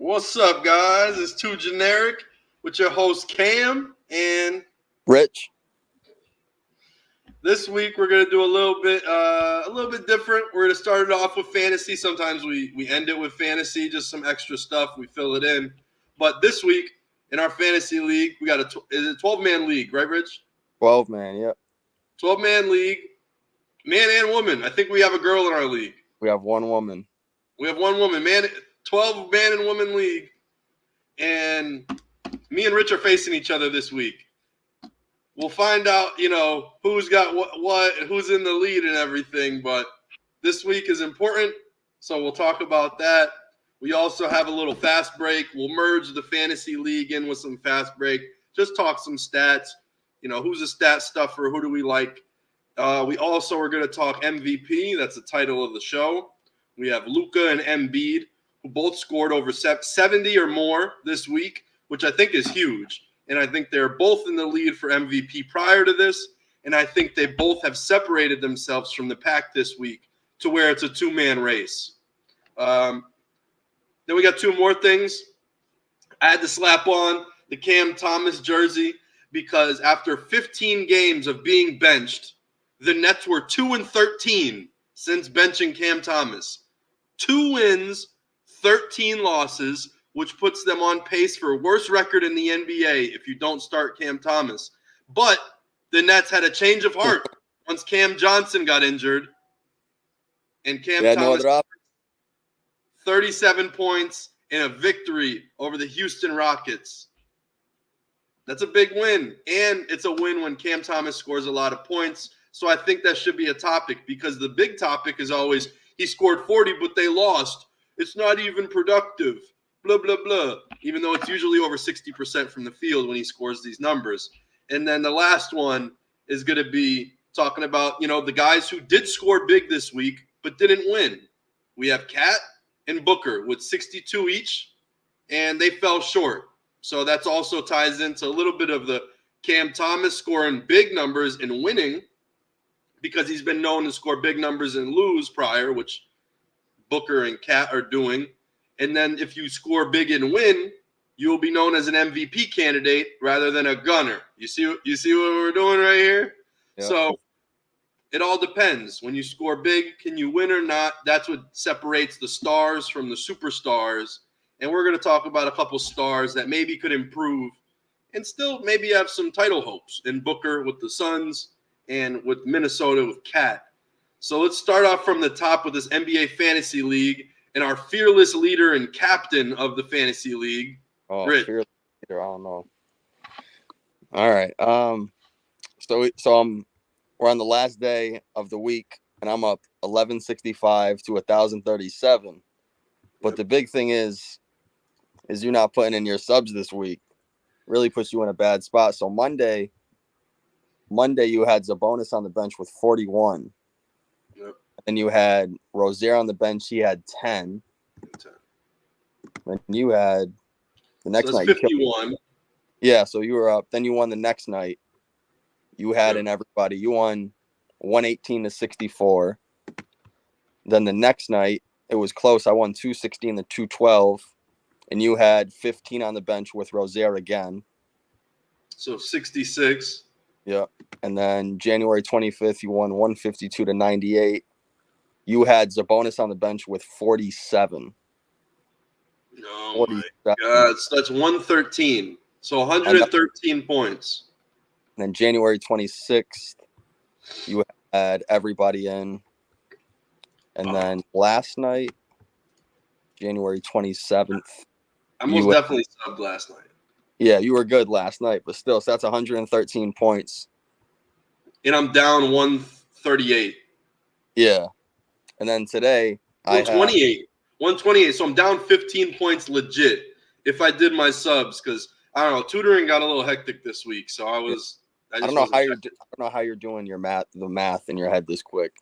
What's up, guys? It's Too Generic with your host Cam, and Rich. This week we're gonna do a little bit different. We're gonna start it off with fantasy. Sometimes we end it with fantasy, just some extra stuff. We fill it in. But this week in our fantasy league, we got is it 12-man league, right, Rich? 12 man, yep. 12-man league, man and woman. I think we have a girl in our league. We have one woman. We have one woman, man. 12 man and woman league, and me and Rich are facing each other this week. We'll find out, who's got what, who's in the lead and everything. But this week is important, so we'll talk about that. We also have a little fast break. We'll merge the fantasy league in with some fast break. Just talk some stats. Who's a stat stuffer? Who do we like? We also are going to talk MVP. That's the title of the show. We have Luka and Embiid, who both scored over 70 or more this week, which I think is huge. And I think they're both in the lead for MVP prior to this. And I think they both have separated themselves from the pack this week to where it's a two-man race. Then we got two more things. I had to slap on the Cam Thomas jersey because after 15 games of being benched, the Nets were 2-13 since benching Cam Thomas. 2 wins, 13 losses, which puts them on pace for a worst record in the NBA if you don't start Cam Thomas. But the Nets had a change of heart once Cam Johnson got injured. And Cam Thomas, 37 points in a victory over the Houston Rockets. That's a big win. And it's a win when Cam Thomas scores a lot of points. So I think that should be a topic because the big topic is always he scored 40, but they lost. It's not even productive. Blah, blah, blah, even though it's usually over 60% from the field when he scores these numbers. And then the last one is going to be talking about, the guys who did score big this week but didn't win. We have Cat and Booker with 62 each, and they fell short. So that also ties into a little bit of the Cam Thomas scoring big numbers and winning because he's been known to score big numbers and lose prior, which Booker and Cat are doing. And then if you score big and win, you will be known as an MVP candidate rather than a gunner. You see what we're doing right here? Yeah. So it all depends. When you score big, can you win or not? That's what separates the stars from the superstars. And we're going to talk about a couple stars that maybe could improve and still maybe have some title hopes in Booker with the Suns and with Minnesota with Cat. So let's start off from the top with this NBA Fantasy League. And our fearless leader and captain of the fantasy league, Rich. Fearless leader, I don't know. All right. We're on the last day of the week, and I'm up 1165 to 1037. But the big thing is you're not putting in your subs this week. Really puts you in a bad spot. So Monday you had Sabonis on the bench with 41. Yep. And you had Rozier on the bench. He had 10. And you had the next night 51. Yeah, so you were up. Then you won the next night. You had in everybody. You won 118 to 64. Then the next night it was close. I won 216 to 212, and you had 15 on the bench with Rozier again. So 66. Yeah, and then January 25th you won 152 to 98. You had Sabonis on the bench with 47. Oh, my God. That's 113. So 113 points. And then January 26th, you had everybody in. And then last night, January 27th. I most definitely subbed last night. Yeah, you were good last night, but still, so that's 113 points. And I'm down 138. Yeah. And then today, 128. So I'm down 15 points legit if I did my subs because I don't know, tutoring got a little hectic this week. So I don't know how you're doing the math in your head this quick.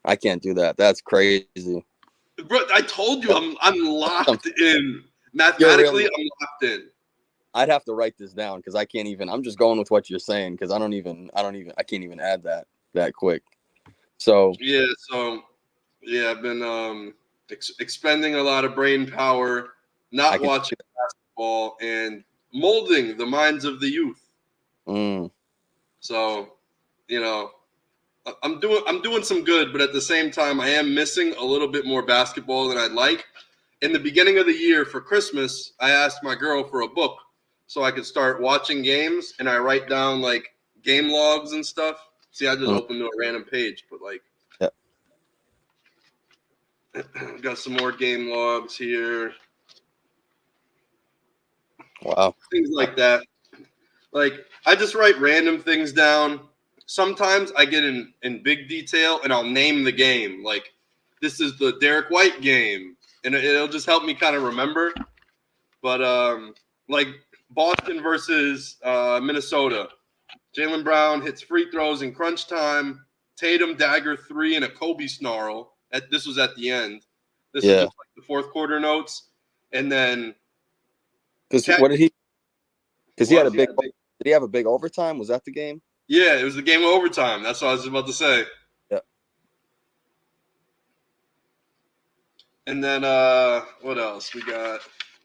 I can't do that. That's crazy. Bro, I told you I'm locked in. Mathematically, I'm locked in. I'd have to write this down because I can't even. I'm just going with what you're saying because I can't even add that quick. So I've been expending a lot of brain power not watching basketball and molding the minds of the youth. So, you know, I'm doing some good, but at the same time, I am missing a little bit more basketball than I'd like. In the beginning of the year for Christmas, I asked my girl for a book so I could start watching games, and I write down like game logs and stuff. See, I just opened to a random page, but like, got some more game logs here. Wow. Things like that. Like, I just write random things down. Sometimes I get in big detail, and I'll name the game. Like, this is the Derek White game, and it'll just help me kind of remember. But, like, Boston versus Minnesota. Jaylen Brown hits free throws in crunch time. Tatum dagger 3 and a Kobe snarl. This was at the end. This is just like the fourth quarter notes. And then because what did he? Because he had a big. Did he have a big overtime? Was that the game? Yeah, it was the game of overtime. That's what I was about to say. Yeah. And then what else we got?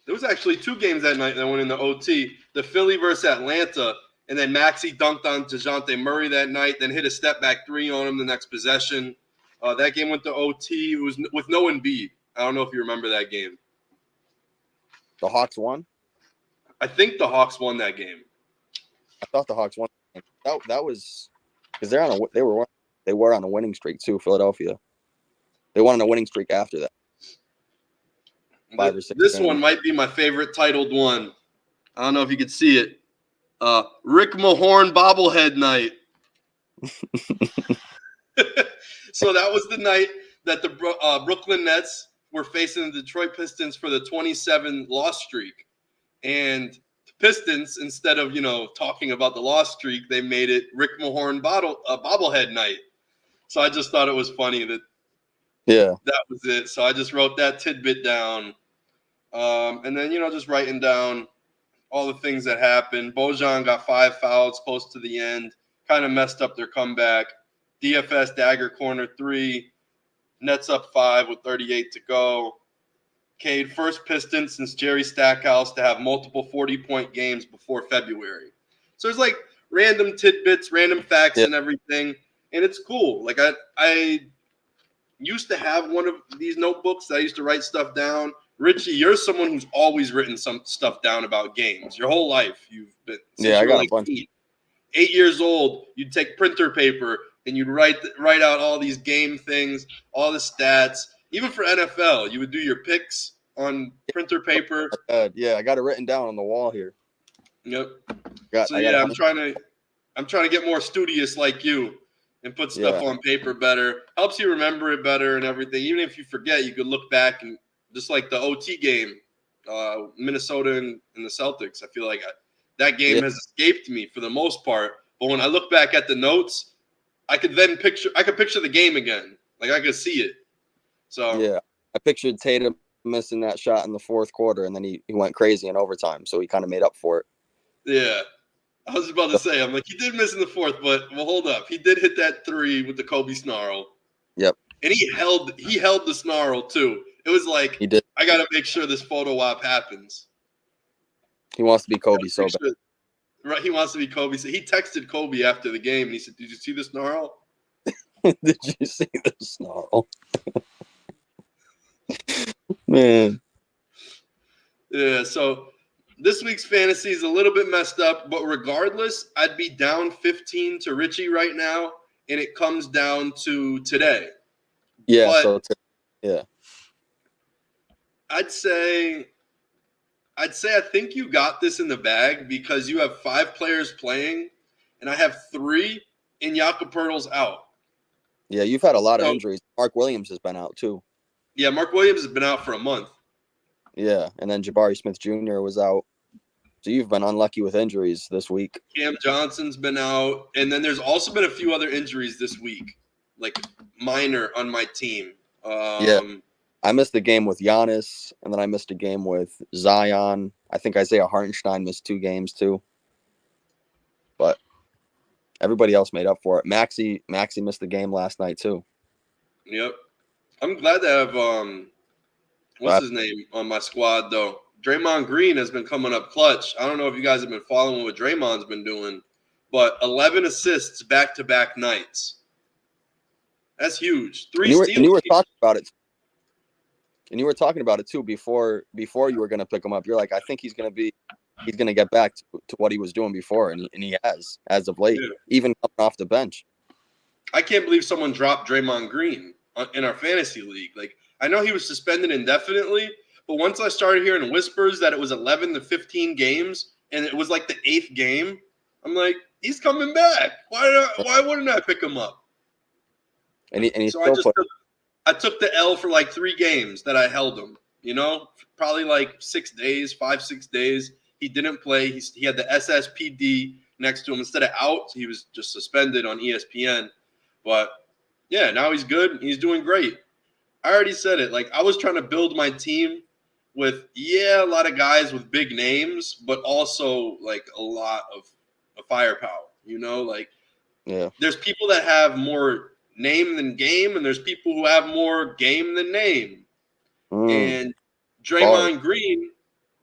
There was actually 2 games that night that went into OT. The Philly versus Atlanta, and then Maxey dunked on DeJounte Murray that night, then hit a step back 3 on him the next possession. That game went to OT. It was with no Embiid. I don't know if you remember that game. The Hawks won? I think the Hawks won that game. I thought the Hawks won. That was because they were on a winning streak too. Philadelphia, they won on a winning streak after that. 5 or 6. This one might be my favorite titled one. I don't know if you could see it. Rick Mahorn bobblehead night. So that was the night that the Brooklyn Nets were facing the Detroit Pistons for the 27 loss streak. And the Pistons, instead of, talking about the loss streak, they made it Rick Mahorn bobblehead night. So I just thought it was funny that that was it. So I just wrote that tidbit down. And then, just writing down all the things that happened. Bojan got 5 fouls close to the end, kind of messed up their comeback. DFS dagger corner 3, Nets up 5 with 38 to go. Cade, first Piston since Jerry Stackhouse to have multiple 40-point games before February. So there's like random tidbits, random facts and everything, and it's cool. Like I used to have one of these notebooks that I used to write stuff down. Ritchie, you're someone who's always written some stuff down about games. Your whole life, you've been. I got a bunch. 8 years old, you'd take printer paper and you'd write out all these game things, all the stats. Even for NFL, you would do your picks on printer paper. I got it written down on the wall here. Yep. I'm trying to get more studious like you and put stuff on paper better. Helps you remember it better and everything. Even if you forget, you could look back and just like the OT game, Minnesota and the Celtics. I feel like that game has escaped me for the most part. But when I look back at the notes, I could picture the game again. Like I could see it. So I pictured Tatum missing that shot in the fourth quarter, and then he went crazy in overtime, so he kind of made up for it. Yeah. I was about to say, I'm like, he did miss in the fourth, but hold up. He did hit that 3 with the Kobe snarl. Yep. And he held the snarl too. It was like, he did. I got to make sure this photo op happens. He wants to be Kobe so bad. Right, he wants to be Kobe. So he texted Kobe after the game, and he said, "Did you see the snarl?" Did you see the snarl? Man. Yeah, so this week's fantasy is a little bit messed up, but regardless, I'd be down 15 to Ritchie right now, and it comes down to today. Yeah, I'd say I think you got this in the bag because you have 5 players playing, and I have 3, and Jakob Poeltl's out. Yeah, you've had a lot of injuries. Mark Williams has been out too. Yeah, Mark Williams has been out for a month. Yeah, and then Jabari Smith Jr. was out. So you've been unlucky with injuries this week. Cam Johnson's been out, and then there's also been a few other injuries this week, like minor on my team. I missed a game with Giannis, and then I missed a game with Zion. I think Isaiah Hartenstein missed 2 games too. But everybody else made up for it. Maxey missed the game last night too. Yep. I'm glad to have what's his name on my squad though. Draymond Green has been coming up clutch. I don't know if you guys have been following what Draymond's been doing, but 11 assists back-to-back nights. That's huge. And you were talking about it. And you were talking about it too before you were going to pick him up. You're like, I think he's going to get back to what he was doing before, and he has as of late, even coming off the bench. I can't believe someone dropped Draymond Green in our fantasy league. Like, I know he was suspended indefinitely, but once I started hearing whispers that it was 11 to 15 games and it was like the 8th game, I'm like, he's coming back. Why wouldn't I pick him up? And he so I took the L for like 3 games that I held him, probably like 6 days, 5-6 days. He didn't play. He had the SSPD next to him. Instead of out, he was just suspended on ESPN. But, yeah, now he's good. He's doing great. I already said it. Like, I was trying to build my team with, a lot of guys with big names, but also, like, a lot of firepower, There's people that have more name than game, and there's people who have more game than name. And Draymond Green,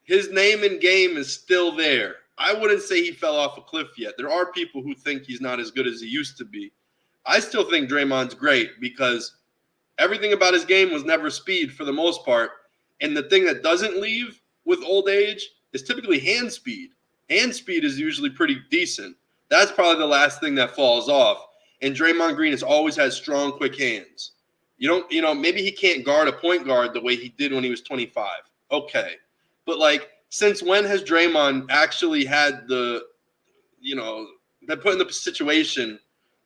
his name and game is still there. I wouldn't say he fell off a cliff yet. There are people who think he's not as good as he used to be. I still think Draymond's great because everything about his game was never speed for the most part. And the thing that doesn't leave with old age is typically hand speed. Hand speed is usually pretty decent. That's probably the last thing that falls off. And Draymond Green has always had strong, quick hands. Maybe he can't guard a point guard the way he did when he was 25. Okay. But, like, since when has Draymond actually had been put in the situation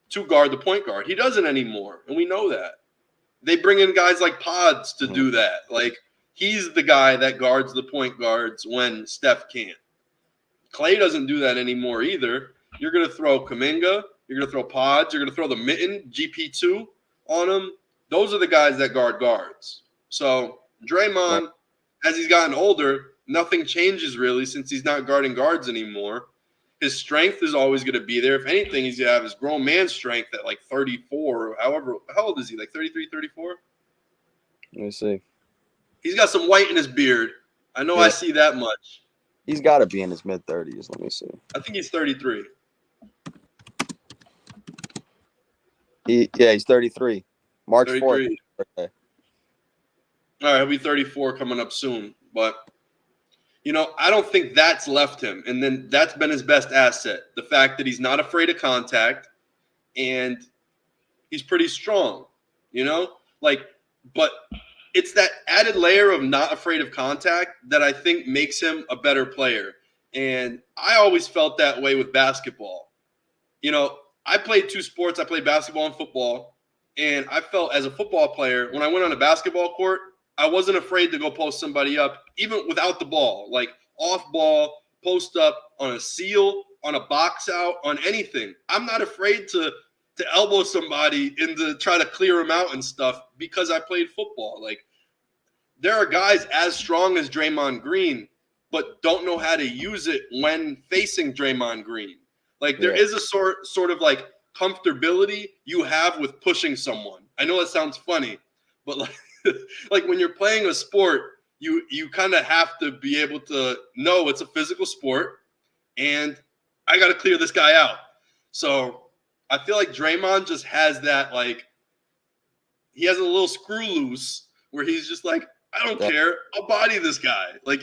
to guard the point guard? He doesn't anymore, and we know that. They bring in guys like Pods to do that. Like, he's the guy that guards the point guards when Steph can't. Clay doesn't do that anymore either. You're going to throw Kuminga. You're going to throw Pods. You're going to throw the mitten, GP2, on him. Those are the guys that guard guards. So Draymond, as he's gotten older, nothing changes really since he's not guarding guards anymore. His strength is always going to be there. If anything, he's going to have his grown man strength at like 34. However, how old is he? Like 33, 34? Let me see. He's got some white in his beard. I know I see that much. He's got to be in his mid-30s. Let me see. I think he's 33. He's 33. March 4th. All right, he'll be 34 coming up soon. But, I don't think that's left him. And then that's been his best asset, the fact that he's not afraid of contact and he's pretty strong, But it's that added layer of not afraid of contact that I think makes him a better player. And I always felt that way with basketball. I played 2 sports. I played basketball and football. And I felt as a football player, when I went on a basketball court, I wasn't afraid to go post somebody up, even without the ball, like off ball, post up on a seal, on a box out, on anything. I'm not afraid to elbow somebody and to try to clear them out and stuff because I played football. Like, there are guys as strong as Draymond Green, but don't know how to use it when facing Draymond Green. Like, there is a sort of like comfortability you have with pushing someone. I know that sounds funny, but like when you're playing a sport, you kind of have to be able to know it's a physical sport and I got to clear this guy out. So I feel like Draymond just has that, like, he has a little screw loose where he's just like, I don't care. I'll body this guy. Like,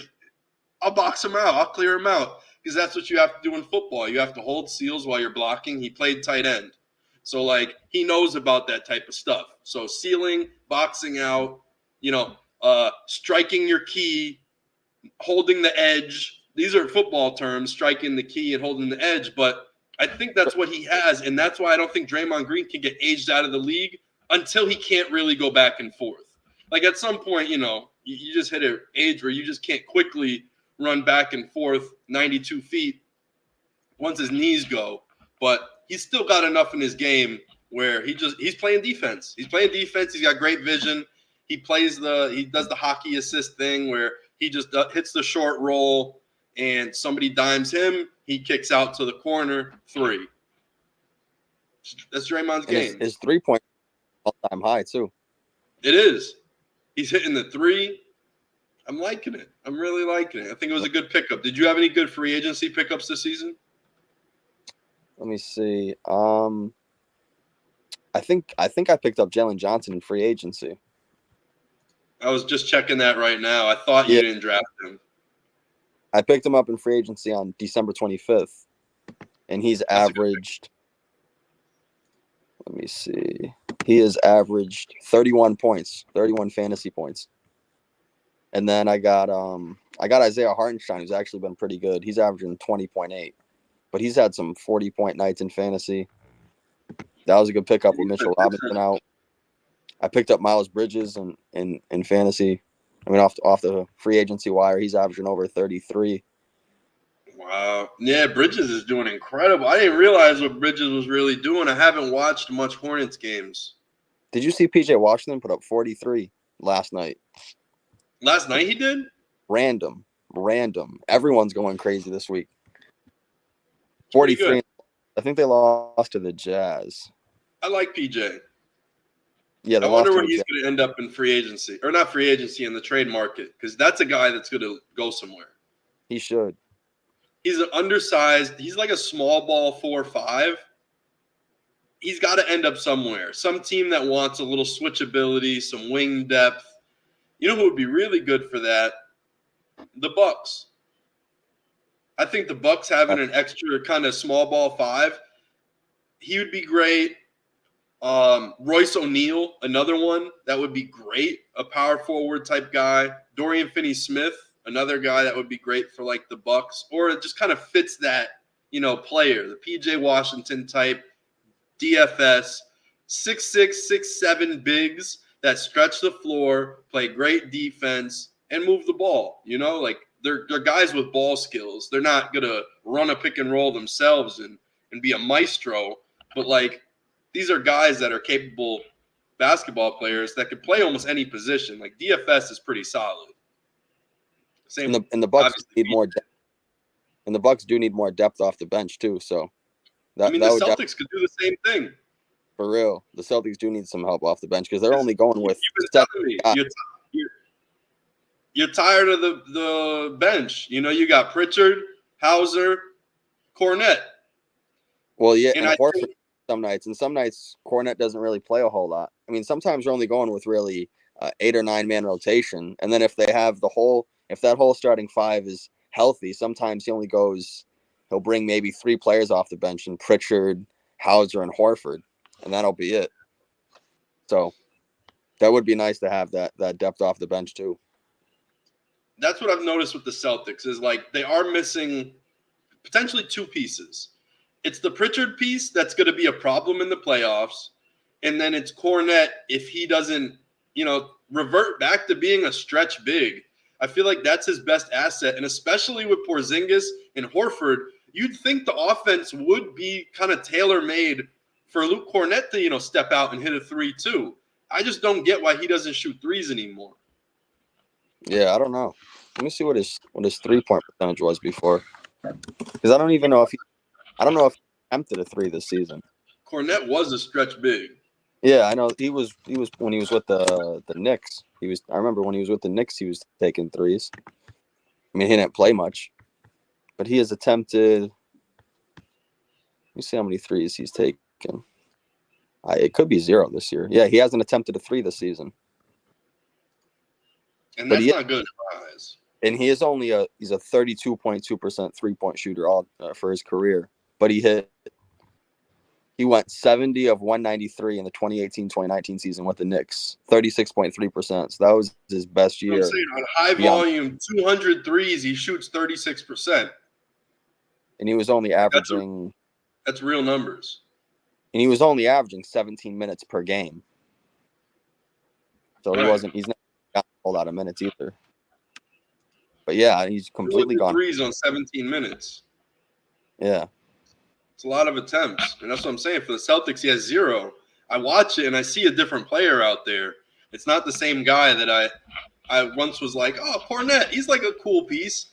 I'll box him out. I'll clear him out. Because that's what you have to do in football. You have to hold seals while you're blocking. He played tight end. So, like, he knows about that type of stuff. So, sealing, boxing out, striking your key, holding the edge. These are football terms, striking the key and holding the edge. But I think that's what he has. And that's why I don't think Draymond Green can get aged out of the league until he can't really go back and forth. Like, at some point, you just hit an age where you just can't quickly run back and forth 92 feet once his knees go. But he's still got enough in his game where he's playing defense. He's playing defense. He's got great vision. He does the hockey assist thing where he just hits the short roll and somebody dimes him. He kicks out to the corner, 3. That's Draymond's game. His 3-point all-time high too. It is. He's hitting the 3. I'm liking it. I'm really liking it. I think it was a good pickup. Did you have any good free agency pickups this season? Let me see. I think I picked up Jalen Johnson in free agency. I was just checking that right now. I thought you didn't draft him. I picked him up in free agency on December 25th, and he's averaged. Let me see. He has averaged 31 points, 31 fantasy points. And then I got Isaiah Hartenstein, who's actually been pretty good. He's averaging 20.8, but he's had some 40-point nights in fantasy. That was a good pickup with Mitchell Robinson out. I picked up Miles Bridges in fantasy. I mean, off the free agency wire, he's averaging over 33. Wow. Yeah, Bridges is doing incredible. I didn't realize what Bridges was really doing. I haven't watched much Hornets games. Did you see P.J. Washington put up 43 last night? Last night he did? Random. Everyone's going crazy this week. 43. I think they lost to the Jazz. I like PJ. Yeah, I wonder where he's going to end up in free agency. Or not free agency, in the trade market. Because that's a guy that's going to go somewhere. He should. He's an undersized. He's like a small ball 4-5. He's got to end up somewhere. Some team that wants a little switchability, some wing depth. You know who would be really good for that? The Bucks. I think the Bucks having an extra kind of small ball 5, he would be great. Royce O'Neal, another one that would be great, a power forward type guy. Dorian Finney-Smith, another guy that would be great for like the Bucks, or it just kind of fits that, player, the PJ Washington type, DFS, 6'6", 6'7" bigs that stretch the floor, play great defense, and move the ball. Like they're guys with ball skills. They're not gonna run a pick and roll themselves and be a maestro, but like these are guys that are capable basketball players that could play almost any position. Like DFS is pretty solid. Same. And the Bucks need more depth. And the Bucks do need more depth off the bench too. So the Celtics could do the same thing. For real, the Celtics do need some help off the bench because they're only going with. You're tired of the bench. You got Pritchard, Hauser, Cornette. Well, yeah, and Horford some nights, and some nights Cornette doesn't really play a whole lot. I mean, sometimes you're only going with really 8 or 9 man rotation, and then if they have if that whole starting 5 is healthy, sometimes he'll bring maybe 3 players off the bench, and Pritchard, Hauser, and Horford, and that'll be it. So that would be nice to have that depth off the bench too. That's what I've noticed with the Celtics is like they are missing potentially 2 pieces. It's the Pritchard piece that's going to be a problem in the playoffs, and then it's Cornette if he doesn't, revert back to being a stretch big. I feel like that's his best asset, and especially with Porzingis and Horford, you'd think the offense would be kind of tailor-made for Luke Cornette to, step out and hit a 3 too. I just don't get why he doesn't shoot threes anymore. Yeah, I don't know. Let me see what his 3-point percentage was before, because I don't even know if he attempted a 3 this season. Cornette was a stretch big. Yeah, I know he was when he was with the Knicks. I remember when he was with the Knicks, he was taking 3s. I mean, he didn't play much, but he has attempted. Let me see how many 3s he's taken. It could be 0 this year. Yeah, he hasn't attempted a 3 this season. And that's not good in my eyes. And he is he's a 32.2% 3-point shooter for his career. But he went 70 of 193 in the 2018-2019 season with the Knicks, 36.3%. So that was his best year. I'm saying on high volume, 200 threes, he shoots 36%. And he was only averaging. That's real numbers. And he was only averaging 17 minutes per game. So he's not got a whole lot of minutes either. But yeah, he's completely gone. Threes on 17 minutes. Yeah. It's a lot of attempts. And that's what I'm saying. For the Celtics, he has 0. I watch it and I see a different player out there. It's not the same guy that I once was like, oh, Cornette, he's like a cool piece.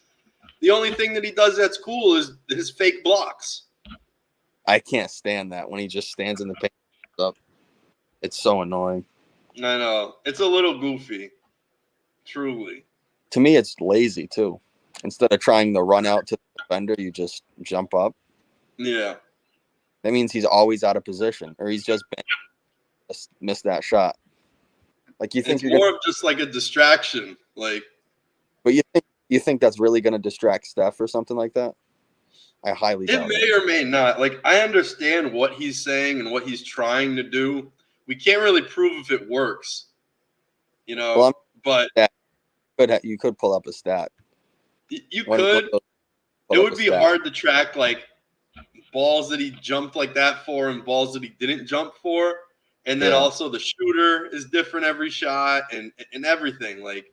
The only thing that he does that's cool is his fake blocks. I can't stand that when he just stands in the paint up. It's so annoying. I know. It's a little goofy. Truly. to me, it's lazy too. Instead of trying to run out to the defender, you just jump up. Yeah. That means he's always out of position, or he's just missed that shot. Like you think It's more of just like a distraction. Like, but you think that's really going to distract Steph or something like that? I highly doubt it. It may or may not. Like, I understand what he's saying and what he's trying to do. We can't really prove if it works, but you could pull up a stat. You could. It would be hard to track, like, balls that he jumped like that for and balls that he didn't jump for. And then also the shooter is different every shot and everything. Like,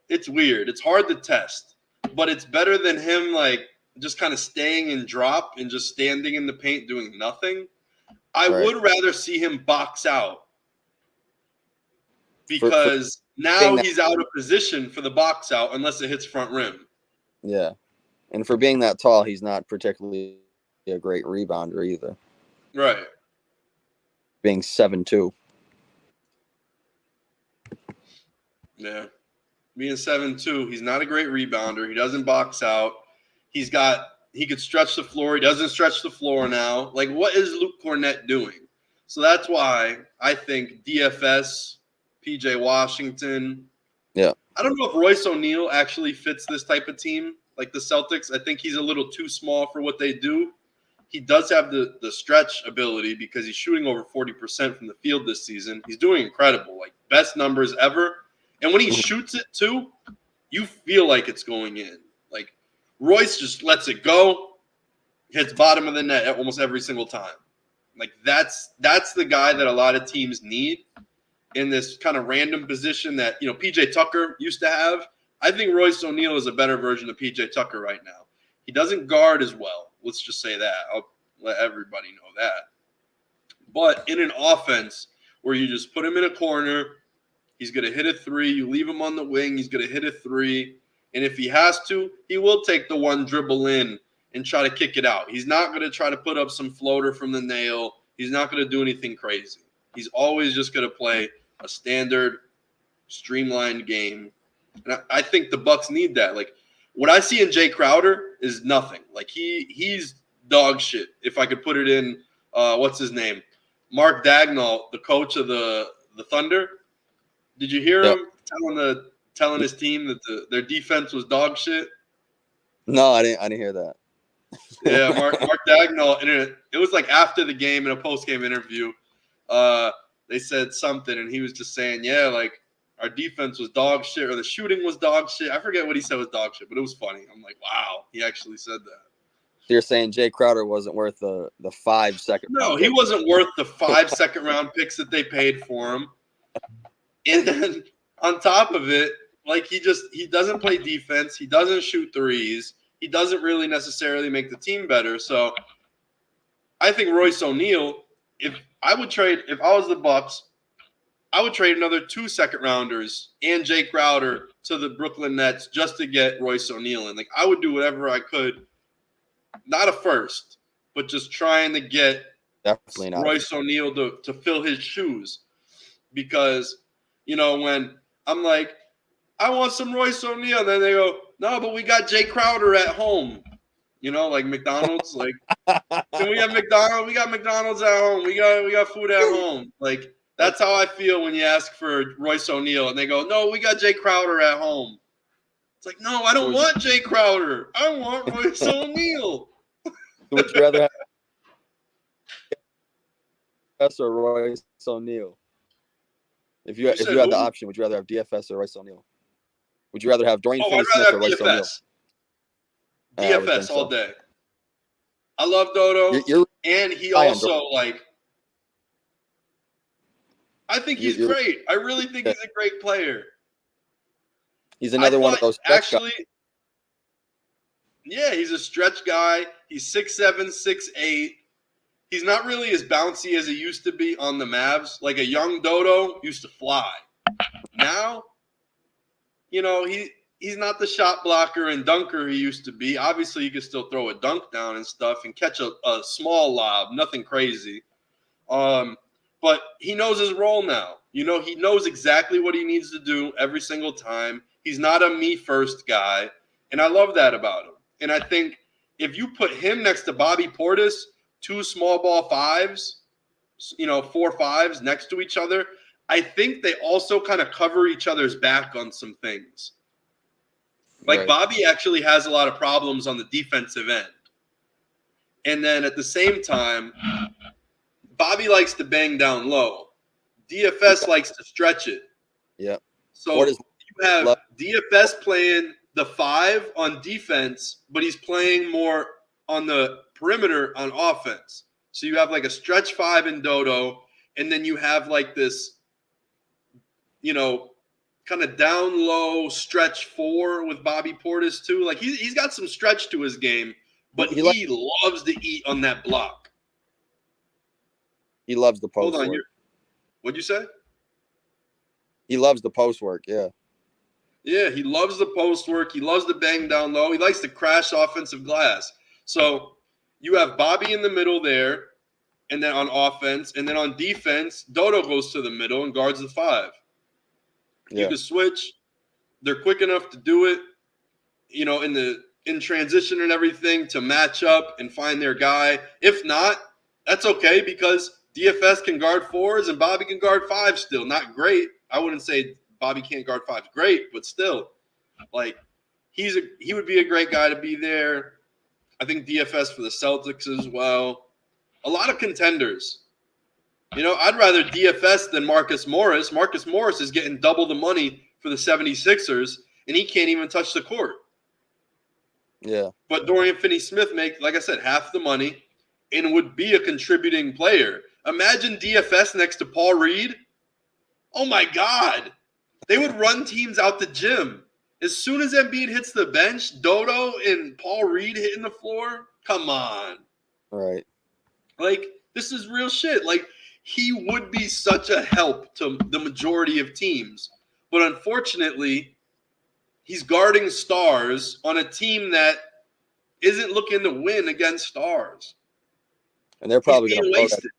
it's weird. It's hard to test. But it's better than him, like, just kind of staying in drop and just standing in the paint doing nothing. I would rather see him box out because now he's out of position for the box out unless it hits front rim. Yeah. And for being that tall, he's not particularly a great rebounder either. Right. Being 7'2". Yeah. Being 7'2", he's not a great rebounder. He doesn't box out. He could stretch the floor. He doesn't stretch the floor now. Like, what is Luke Cornett doing? So that's why I think DFS, PJ Washington. Yeah. I don't know if Royce O'Neal actually fits this type of team like the Celtics. I think he's a little too small for what they do. He does have the stretch ability because he's shooting over 40% from the field this season. He's doing incredible, like best numbers ever. And when he shoots it too, you feel like it's going in. Like, Royce just lets it go, hits bottom of the net almost every single time. Like, that's the guy that a lot of teams need in this kind of random position that, PJ Tucker used to have. I think Royce O'Neal is a better version of PJ Tucker right now. He doesn't guard as well. Let's just say that. I'll let everybody know that. But in an offense where you just put him in a corner, he's going to hit a three. You leave him on the wing, he's going to hit a three. And if he has to, he will take the one dribble in and try to kick it out. He's not going to try to put up some floater from the nail. He's not going to do anything crazy. He's always just going to play a standard, streamlined game. And I think the Bucks need that. Like, what I see in Jay Crowder is nothing. Like, he's dog shit. If I could put it in, what's his name? Mark Dagnall, the coach of the Thunder. Did you hear him telling his team that their defense was dog shit? No, I didn't hear that. Yeah, Mark Dagnall. And it was like after the game in a post-game interview. They said something, and he was just saying, yeah, like, our defense was dog shit, or the shooting was dog shit. I forget what he said was dog shit, but it was funny. I'm like, wow, he actually said that. So you're saying Jay Crowder wasn't worth the 5 second? No, he wasn't worth the 5 second round picks that they paid for him. And then on top of it, like, he doesn't play defense. He doesn't shoot threes. He doesn't really necessarily make the team better. So I think Royce O'Neal, if I was the Bucks, I would trade another 2 second rounders and Jay Crowder to the Brooklyn Nets just to get Royce O'Neal in. Like, I would do whatever I could, not a first, but just trying to get Royce O'Neal to fill his shoes. Because, when I'm like, I want some Royce O'Neal, then they go, no, but we got Jay Crowder at home. Like McDonald's, like, can we have McDonald's? We got McDonald's at home. We got food at home. Like, that's how I feel when you ask for Royce O'Neal and they go, no, we got Jay Crowder at home. It's like, no, I don't want Jay Crowder. I want Royce O'Neal. Would you rather have DFS or Royce O'Neal? If you had the option, would you rather have DFS or Royce O'Neal? Would you rather have Dorian Finney-Smith or Royce O'Neal? DFS all day. I love Dodo. And he also, like, I think he's great. I really think he's a great player. He's another one of those actually guys. Yeah, he's a stretch guy. He's 6'7", 6'8". He's not really as bouncy as he used to be on the Mavs. Like, a young Dodo used to fly. Now, he's not the shot blocker and dunker he used to be. Obviously, he can still throw a dunk down and stuff and catch a small lob, nothing crazy. But he knows his role now. He knows exactly what he needs to do every single time. He's not a me first guy, and I love that about him. And I think if you put him next to Bobby Portis, two small ball fives, 4 5s next to each other, I think they also kind of cover each other's back on some things. Like Right. Bobby actually has a lot of problems on the defensive end. And then at the same time, Bobby likes to bang down low. DFS likes to stretch it. Yeah. So you have DFS playing the 5 on defense, but he's playing more on the perimeter on offense. So you have like a stretch 5 in Dodo, and then you have like this, kind of down low stretch 4 with Bobby Portis too. Like he's got some stretch to his game, but he loves to eat on that block. He loves the post Hold on, work. What'd you say? He loves the post work, yeah. Yeah, he loves the post work. He loves to bang down low. He likes to crash offensive glass. So you have Bobby in the middle there, and then on offense, and then on defense, Dodo goes to the middle and guards the 5. Yeah. You can switch. They're quick enough to do it, in transition and everything to match up and find their guy. If not, that's okay because DFS can guard 4s and Bobby can guard 5s still. Not great. I wouldn't say Bobby can't guard 5s great, but still, like he would be a great guy to be there. I think DFS for the Celtics as well. A lot of contenders. I'd rather DFS than Marcus Morris. Marcus Morris is getting double the money for the 76ers, and he can't even touch the court. Yeah. But Dorian Finney-Smith makes, like I said, half the money and would be a contributing player. Imagine DFS next to Paul Reed. Oh, my God. They would run teams out the gym. As soon as Embiid hits the bench, Dodo and Paul Reed hitting the floor, come on. Right. Like, this is real shit. Like, he would be such a help to the majority of teams. But unfortunately, he's guarding stars on a team that isn't looking to win against stars. And they're probably going to blow that.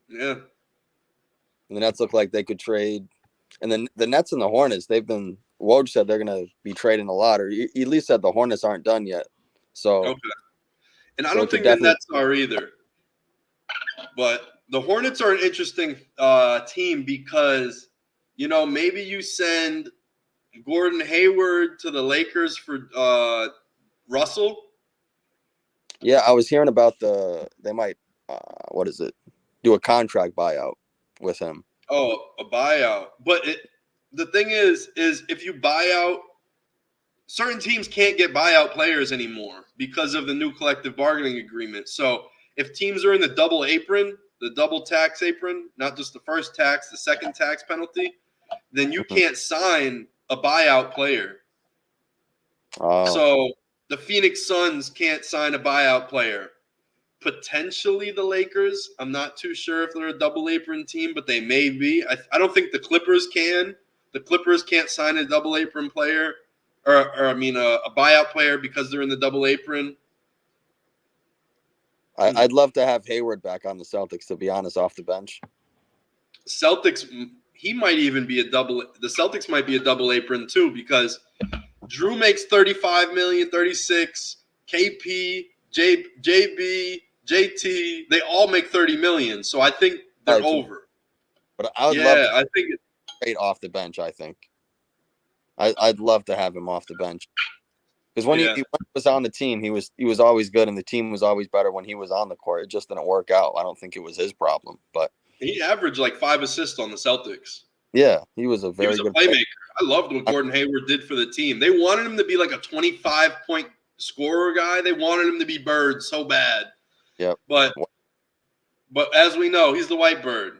Yeah. And the Nets look like they could trade. And then the Nets and the Hornets, Woj said they're going to be trading a lot, or he at least said the Hornets aren't done yet. So, okay. And I don't think the Nets are either. But the Hornets are an interesting team because, maybe you send Gordon Hayward to the Lakers for Russell. Yeah, I was hearing about they might, do a contract buyout with him. Oh, a buyout. But the thing is if you buy out, certain teams can't get buyout players anymore because of the new collective bargaining agreement. So if teams are in the double apron, the double tax apron, not just the first tax, the second tax penalty, then you can't sign a buyout player. So the Phoenix Suns can't sign a buyout player. Potentially the Lakers. I'm not too sure if they're a double apron team, but they may be. I don't think the Clippers can. The Clippers can't sign a double apron player or a buyout player because they're in the double apron. I'd love to have Hayward back on the Celtics, to be honest, off the bench. Celtics, he might even be the Celtics might be a double apron too because Drew makes 35 million, 36, KP, JB, JT, they all make 30 million. So I think they're over. But I would love to straight off the bench, I think. I'd love to have him off the bench. Because when he was on the team, he was always good, and the team was always better when he was on the court. It just didn't work out. I don't think it was his problem, but he averaged like 5 assists on the Celtics. Yeah, he was a very good playmaker. I loved what Gordon Hayward did for the team. They wanted him to be like a 25-point scorer guy. They wanted him to be Bird so bad. Yep. But as we know, he's the white bird,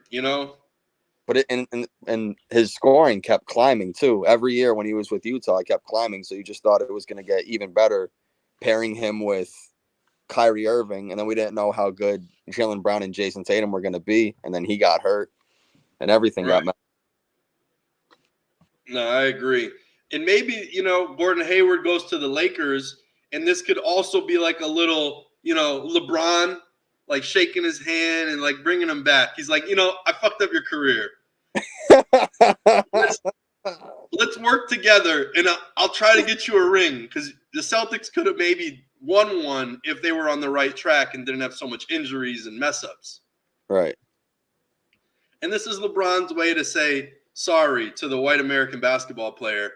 But and his scoring kept climbing too. Every year when he was with Utah, it kept climbing. So you just thought it was going to get even better, pairing him with Kyrie Irving, and then we didn't know how good Jaylen Brown and Jason Tatum were going to be, and then he got hurt, and everything got messed. No, I agree. And maybe, Gordon Hayward goes to the Lakers, and this could also be like a little, LeBron, like shaking his hand and like bringing him back. He's like, I fucked up your career. let's work together, and I'll try to get you a ring because the Celtics could have maybe won one if they were on the right track and didn't have so much injuries and mess ups. Right. And this is LeBron's way to say sorry to the white American basketball player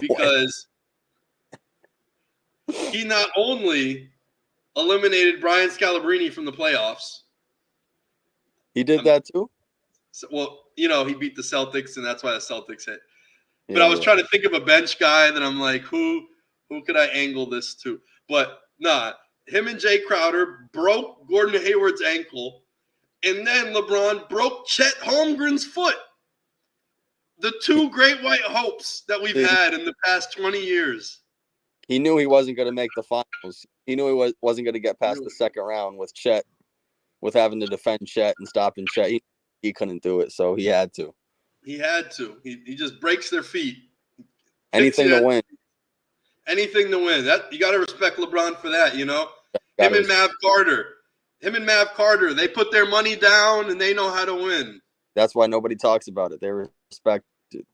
because he not only eliminated Brian Scalabrine from the playoffs. He did that too? So, well, you know, he beat the Celtics, and that's why the Celtics hit. But I was trying to think of a bench guy, and then I'm like, who could I angle this to? But him and Jay Crowder broke Gordon Hayward's ankle, and then LeBron broke Chet Holmgren's foot. The two great white hopes that we've had in the past 20 years. He knew he wasn't going to make the finals. He knew he wasn't going to get past the second round with Chet, with having to defend Chet and stopping Chet. He couldn't do it, so he had to. He had to. He just breaks their feet. Anything to win. Anything to win. That you got to respect LeBron for that, you know? Him and Mav Carter, they put their money down and they know how to win. That's why nobody talks about it. They respect it.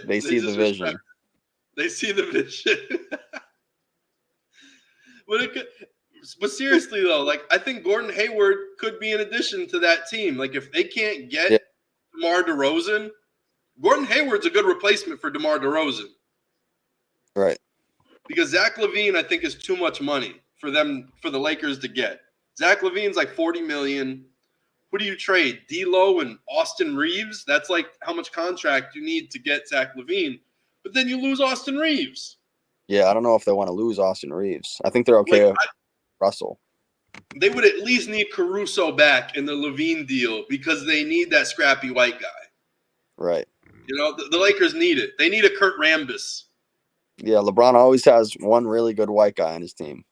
They see the vision. They see the vision. But seriously though, like I think Gordon Hayward could be an addition to that team. Like if they can't get DeMar DeRozan, Gordon Hayward's a good replacement for DeMar DeRozan. Right. Because Zach LaVine, I think, is too much money for the Lakers to get. Zach LaVine's like $40 million. Who do you trade? D'Lo and Austin Reeves? That's like how much contract you need to get Zach LaVine. But then you lose Austin Reeves. Yeah, I don't know if they want to lose Austin Reeves. I think they're okay with Russell. They would at least need Caruso back in the LaVine deal because they need that scrappy white guy. Right. You know, the Lakers need it. They need a Kurt Rambis. Yeah, LeBron always has one really good white guy on his team.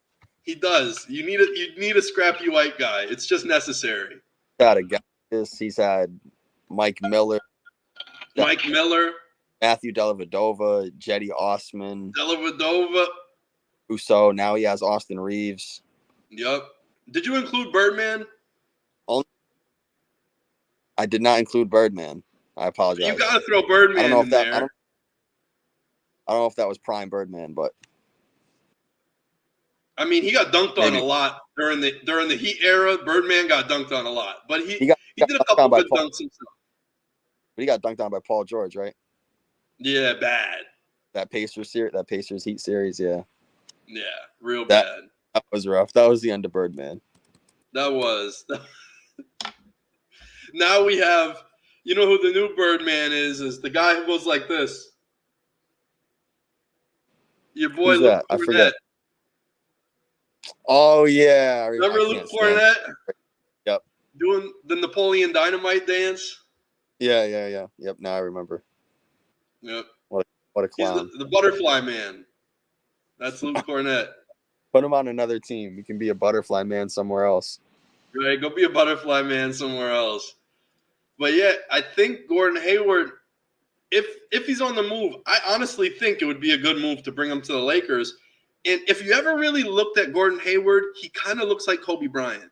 He does. You need a scrappy white guy. It's just necessary. He's had Mike Miller. Matthew Dellavedova, Jetty Osman. Caruso. Now he has Austin Reeves. Yep. Did you include Birdman? I did not include Birdman. I apologize. You got to throw Birdman in there. I don't know if that was prime Birdman, but I mean, he got dunked on a lot during the Heat era. Birdman got dunked on a lot, but he did a couple good dunks himself. But he got dunked on by Paul George, right? Yeah, bad. That Pacers Heat series, yeah. Yeah, real bad. That was rough. That was the end of Birdman. That was. Now we have, you know who the new Birdman is the guy who goes like this. Your boy Luke Cornett. I forget. Oh, yeah. Remember Luke Cornett? Yep. Doing the Napoleon Dynamite dance? Yeah. Yep, now I remember. Yep. What a clown. He's the butterfly man. That's Luke Cornett. Put him on another team. He can be a butterfly man somewhere else. Right, go be a butterfly man somewhere else. But yeah, I think Gordon Hayward, if he's on the move, I honestly think it would be a good move to bring him to the Lakers. And if you ever really looked at Gordon Hayward, he kind of looks like Kobe Bryant.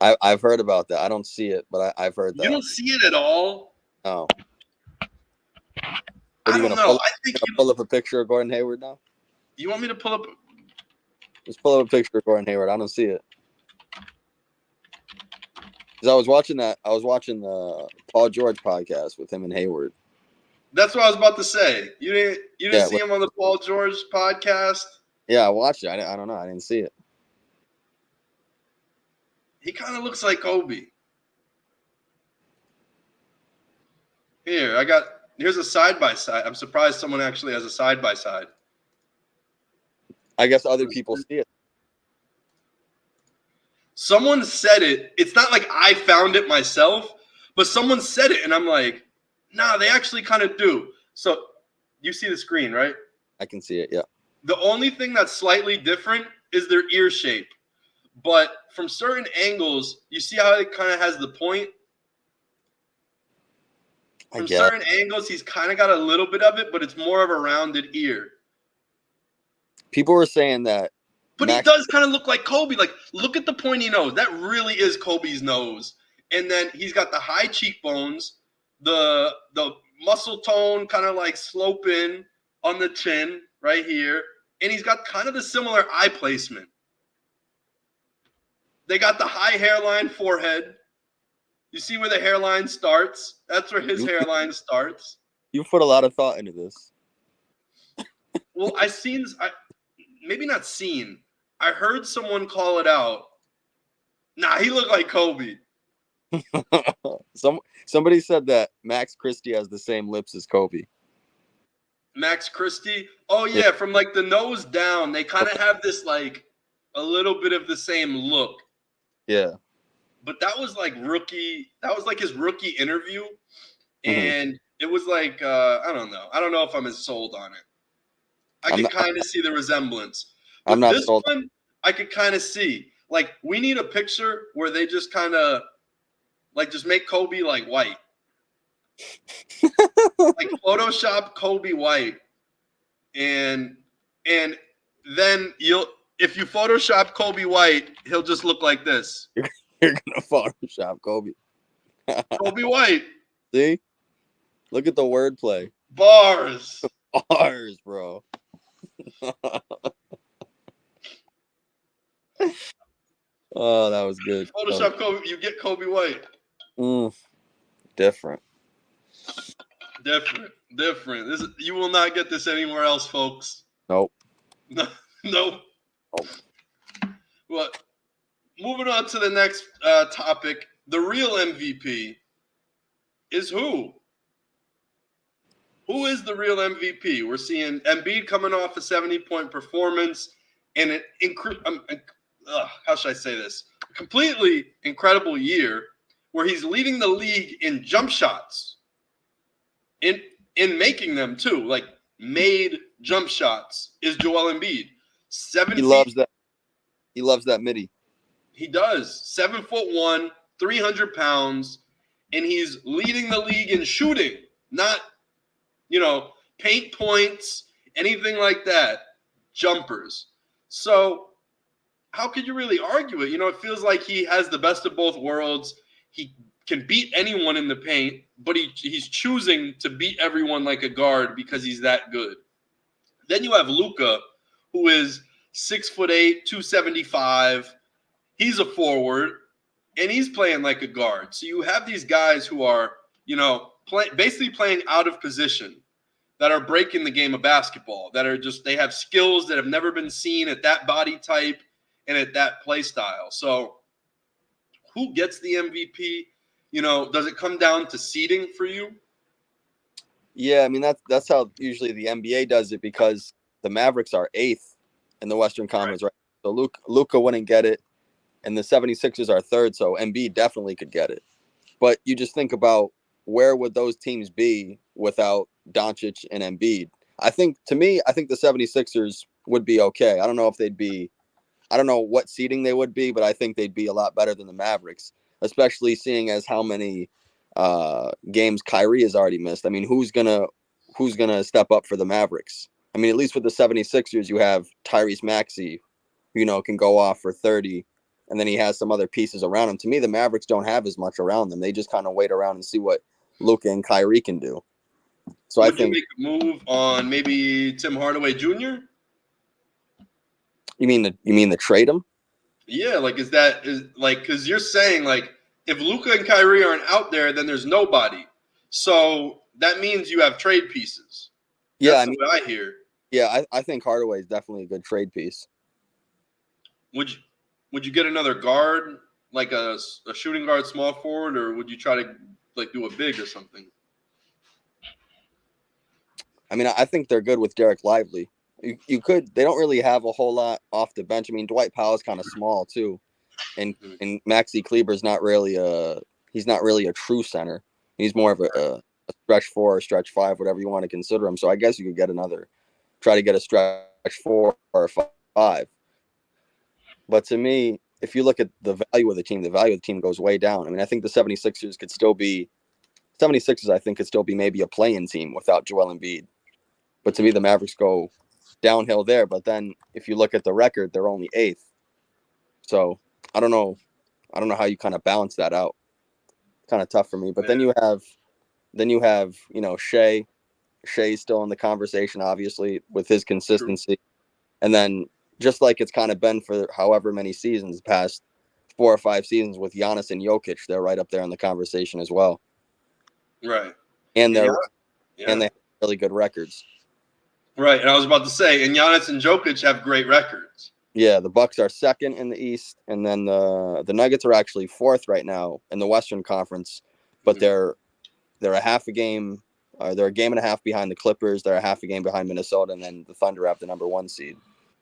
I've heard about that. I don't see it, but I've heard that. You don't see it at all? No. I don't know. I think pull up a picture of Gordon Hayward now? You want me to pull up? Just pull up a picture of Gordon Hayward. I don't see it. Because I was watching the Paul George podcast with him and Hayward. That's what I was about to say. You didn't see him on the Paul George podcast? Yeah, I watched it. I don't know. I didn't see it. He kind of looks like Kobe. Here's a side-by-side. I'm surprised someone actually has a side-by-side. I guess other people see it. Someone said it. It's not like I found it myself, but someone said it, and I'm like, nah, they actually kind of do. So you see the screen, right? I can see it, yeah. The only thing that's slightly different is their ear shape. But from certain angles, you see how it kind of has the point? From certain angles, he's kind of got a little bit of it, but it's more of a rounded ear. People were saying that. But he does kind of look like Kobe. Like, look at the pointy nose. That really is Kobe's nose. And then he's got the high cheekbones, the muscle tone, kind of like slope in on the chin right here. And he's got kind of the similar eye placement. They got the high hairline forehead. You see where the hairline starts? That's where his hairline starts. You put a lot of thought into this. Well, maybe not seen. I heard someone call it out. Nah, he looked like Kobe. Somebody said that Max Christie has the same lips as Kobe. Max Christie? Oh, yeah, from like the nose down, they kind of have this like a little bit of the same look. Yeah. But that was like his rookie interview. And it was like, I don't know. I don't know if I'm as sold on it. I could kind of see the resemblance. But I'm not this sold. one, I could kind of see. Like, we need a picture where they just kind of, like, just make Kobe, like, white. Like, Photoshop Kobe white. And then if you Photoshop Kobe white, he'll just look like this. You're going to Photoshop Kobe. Kobe white. See? Look at the wordplay. Bars. Bars, bro. Oh, that was good. Photoshop Kobe, you get Kobe white. Different. You will not get this anywhere else, folks. Nope. Nope. Nope. Well, moving on to the next topic, the real MVP is who? Who is the real MVP? We're seeing Embiid coming off a 70-point performance and how should I say this? A completely incredible year where he's leading the league in jump shots, in making them too. Like, made jump shots is Joel Embiid. He loves that. He loves that midi. He does. 7'1", 300 pounds, and he's leading the league in shooting, not, paint points, anything like that, jumpers. So how could you really argue it? It feels like he has the best of both worlds. He can beat anyone in the paint, but he's choosing to beat everyone like a guard because he's that good. Then you have Luka, who is 6'8", 275. He's a forward, and he's playing like a guard. So you have these guys who are, basically playing out of position, that are breaking the game of basketball, that are they have skills that have never been seen at that body type and at that play style. So who gets the MVP? Does it come down to seeding for you? Yeah, I mean, that's how usually the NBA does it, because the Mavericks are 8th in the Western Conference, right? So Luka wouldn't get it, and the 76ers are 3rd, so Embiid definitely could get it. But you just think about, where would those teams be without Doncic and Embiid? I think the 76ers would be okay. I don't know what seeding they would be, but I think they'd be a lot better than the Mavericks, especially seeing as how many games Kyrie has already missed. I mean, who's gonna step up for the Mavericks? I mean, at least with the 76ers, you have Tyrese Maxey, can go off for 30, and then he has some other pieces around him. To me, the Mavericks don't have as much around them. They just kind of wait around and see what Luka and Kyrie can do. So Would you make a move on maybe Tim Hardaway Jr.? You mean to trade him? Yeah, because you're saying, like, if Luka and Kyrie aren't out there, then there's nobody. So that means you have trade pieces. That's what I hear. Yeah, I think Hardaway is definitely a good trade piece. Would you get another guard, like a shooting guard, small forward, or would you try to do a big or something? I mean, I think they're good with Derek Lively. You could. They don't really have a whole lot off the bench. I mean, Dwight Powell's kind of small too, and Maxi Kleber's not really a true center. He's more of a stretch 4 or stretch 5, whatever you want to consider him. So I guess you could try to get a stretch 4 or 5. But to me, if you look at the value of the team goes way down. I mean, I think the 76ers I think could still be maybe a play-in team without Joel Embiid. But to me, the Mavericks go downhill there. But then if you look at the record, they're only 8th. So I don't know how you kind of balance that out. Kind of tough for me. But then you have Then you have, Shea. Shea's still in the conversation, obviously, with his consistency. And then just like it's kind of been for however many seasons, past 4 or 5 seasons with Giannis and Jokic, they're right up there in the conversation as well. Right. And Yeah. and they have really good records. Right. And I was about to say, and Giannis and Jokic have great records. Yeah, the Bucks are second in the East, and then the Nuggets are actually fourth right now in the Western Conference, but they're a half a game. They're a game and a half behind the Clippers. They're a half a game behind Minnesota, and then the Thunder have the number 1 seed.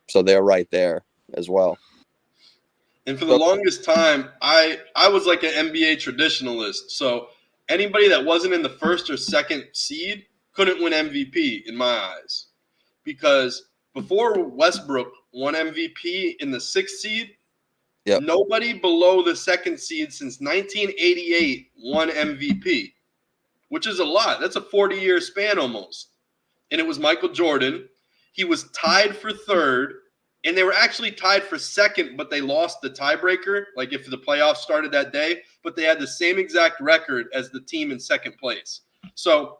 So they're right there as well. And for the longest time, I was like an NBA traditionalist. So anybody that wasn't in the first or second seed couldn't win MVP in my eyes. Because before Westbrook won MVP in the 6th seed, nobody below the 2nd seed since 1988 won MVP, which is a lot. That's a 40-year span almost. And it was Michael Jordan. He was tied for 3rd. And they were actually tied for 2nd, but they lost the tiebreaker, like if the playoffs started that day. But they had the same exact record as the team in 2nd place. So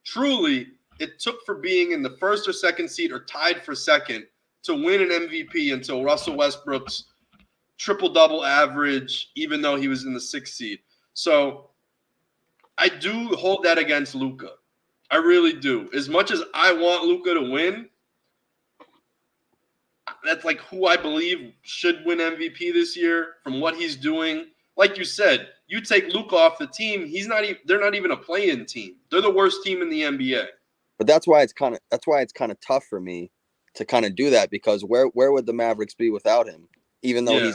truly, it took for being in the 1st or 2nd seed or tied for 2nd to win an MVP until Russell Westbrook's triple-double average, even though he was in the 6th seed. So I do hold that against Luka. I really do. As much as I want Luka to win, that's like who I believe should win MVP this year from what he's doing. Like you said, you take Luka off the team, they're not even a play-in team. They're the worst team in the NBA. But that's why it's kind of tough for me to kind of do that, because where would the Mavericks be without him? Even though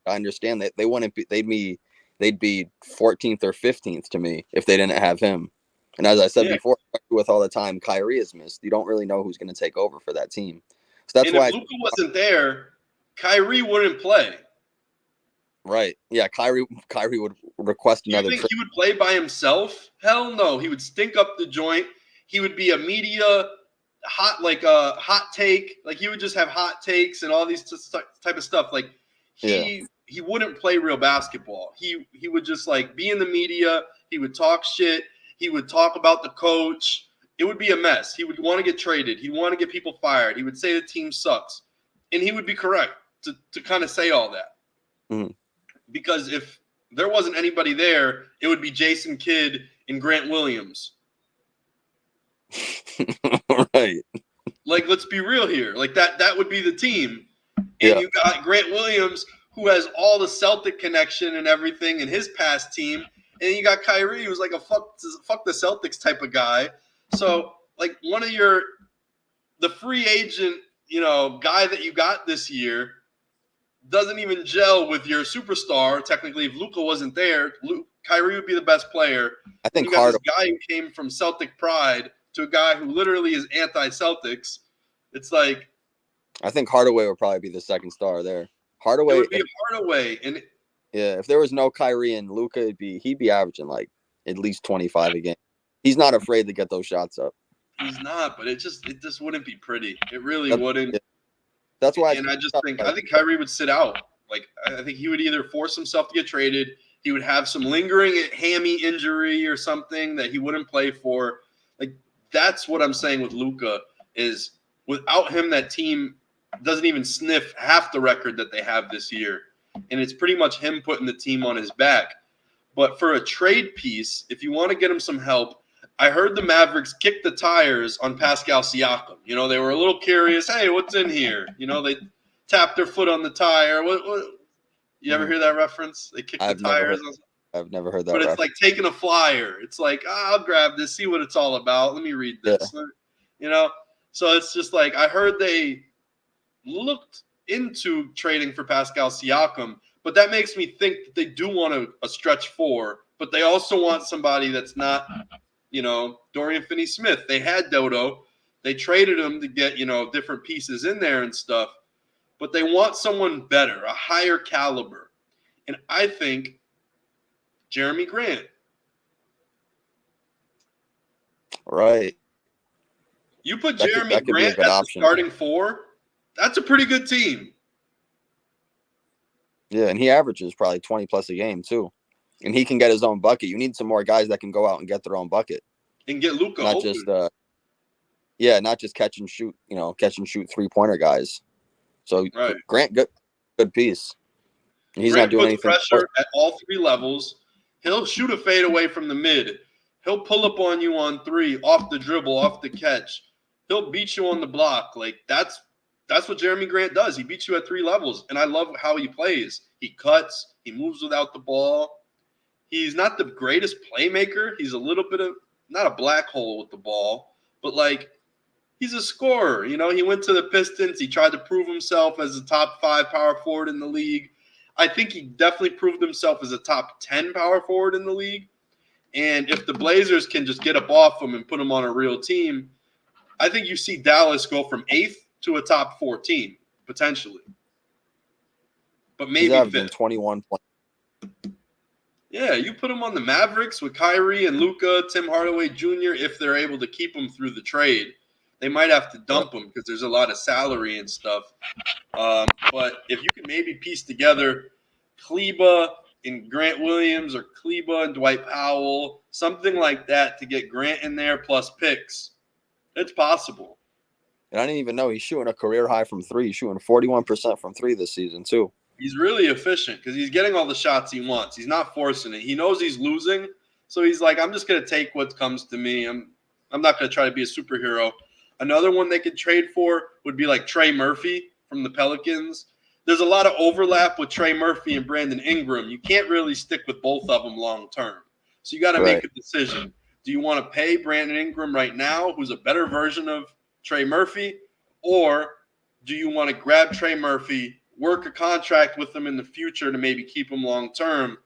I understand that they wouldn't be, they'd be 14th or 15th to me if they didn't have him. And as I said before, with all the time Kyrie is missed, you don't really know who's going to take over for that team. So that's why if Luka wasn't there, Kyrie wouldn't play. Right. Yeah, Kyrie would request another trade. He would play by himself? Hell no. He would stink up the joint. He would be a media hot take. Like he would just have hot takes and all these type of stuff. Like he wouldn't play real basketball. He would just like be in the media. He would talk shit. He would talk about the coach. It would be a mess. He would want to get traded. He'd want to get people fired. He would say the team sucks. And he would be correct to kind of say all that. Mm-hmm. Because if there wasn't anybody there, it would be Jason Kidd and Grant Williams. Right. Like, let's be real here. Like, that would be the team. And you got Grant Williams, who has all the Celtic connection and everything in his past team. And you got Kyrie, who's like a fuck the Celtics type of guy. So, like, the free agent, guy that you got this year doesn't even gel with your superstar. Technically, if Luka wasn't there, Kyrie would be the best player. I think you got this guy who came from Celtic pride to a guy who literally is anti-Celtics. It's like, I think Hardaway would probably be the second star there. Hardaway it would be Hardaway, and if there was no Kyrie and Luka, he'd be averaging like at least 25 a game. He's not afraid to get those shots up. He's not, but it just wouldn't be pretty. It really wouldn't. Yeah. That's why. And I think Kyrie would sit out. Like, I think he would either force himself to get traded. He would have some lingering hammy injury or something that he wouldn't play for. Like, that's what I'm saying with Luka is without him, that team doesn't even sniff half the record that they have this year. And it's pretty much him putting the team on his back. But for a trade piece, if you want to get him some help, I heard the Mavericks kick the tires on Pascal Siakam. They were a little curious. Hey, what's in here? They tapped their foot on the tire. What? You ever hear that reference? They kick the tires. I've never heard that. But it's like taking a flyer. It's like, I'll grab this, see what it's all about. Let me read this. Yeah. So it's just like I heard they looked into trading for Pascal Siakam, but that makes me think that they do want a stretch four, but they also want somebody that's not – Dorian Finney-Smith. They had Dodo. They traded him to get, different pieces in there and stuff. But they want someone better, a higher caliber. And I think Jeremy Grant. Right. You put Jeremy Grant as the starting 4, that's a pretty good team. Yeah, and he averages probably 20 plus a game too. And he can get his own bucket. You need some more guys that can go out and get their own bucket. and get Luka not open. just not just catch and shoot 3-pointer guys. So Right. Grant, good piece. He's Grant not doing puts anything. pressure at all three levels. He'll shoot a fade away from the mid. He'll pull up on you on three, off the dribble, off the catch. He'll beat you on the block. Like that's what Jeremy Grant does. He beats you at three levels, and I love how he plays. He cuts. He moves without the ball. He's not the greatest playmaker. He's a little bit of not a black hole with the ball, but like he's a scorer. You know, he went to the Pistons. He tried to prove himself as a top 5 power forward in the league. I think he definitely proved himself as a top 10 power forward in the league. And if the Blazers can just get up off him and put him on a real team, I think you see Dallas go from 8th to a top 14, potentially. But maybe 5th. 21 points. Yeah, you put him on the Mavericks with Kyrie and Luka, Tim Hardaway Jr., if they're able to keep him through the trade. They might have to dump him because there's a lot of salary and stuff. But if you can maybe piece together Kleba and Grant Williams or Kleba and Dwight Powell, something like that to get Grant in there plus picks, it's possible. And I didn't even know he's shooting a career high from 3. He's shooting 41% from 3 this season too. He's really efficient because he's getting all the shots he wants. He's not forcing it. He knows he's losing, so he's like, I'm just going to take what comes to me. I'm not going to try to be a superhero. Another one they could trade for would be like Trey Murphy from the Pelicans. There's a lot of overlap with Trey Murphy and Brandon Ingram. You can't really stick with both of them long term. So you got to make a decision. Do you want to pay Brandon Ingram right now, who's a better version of Trey Murphy, or do you want to grab Trey Murphy, work a contract with him in the future to maybe keep him long term,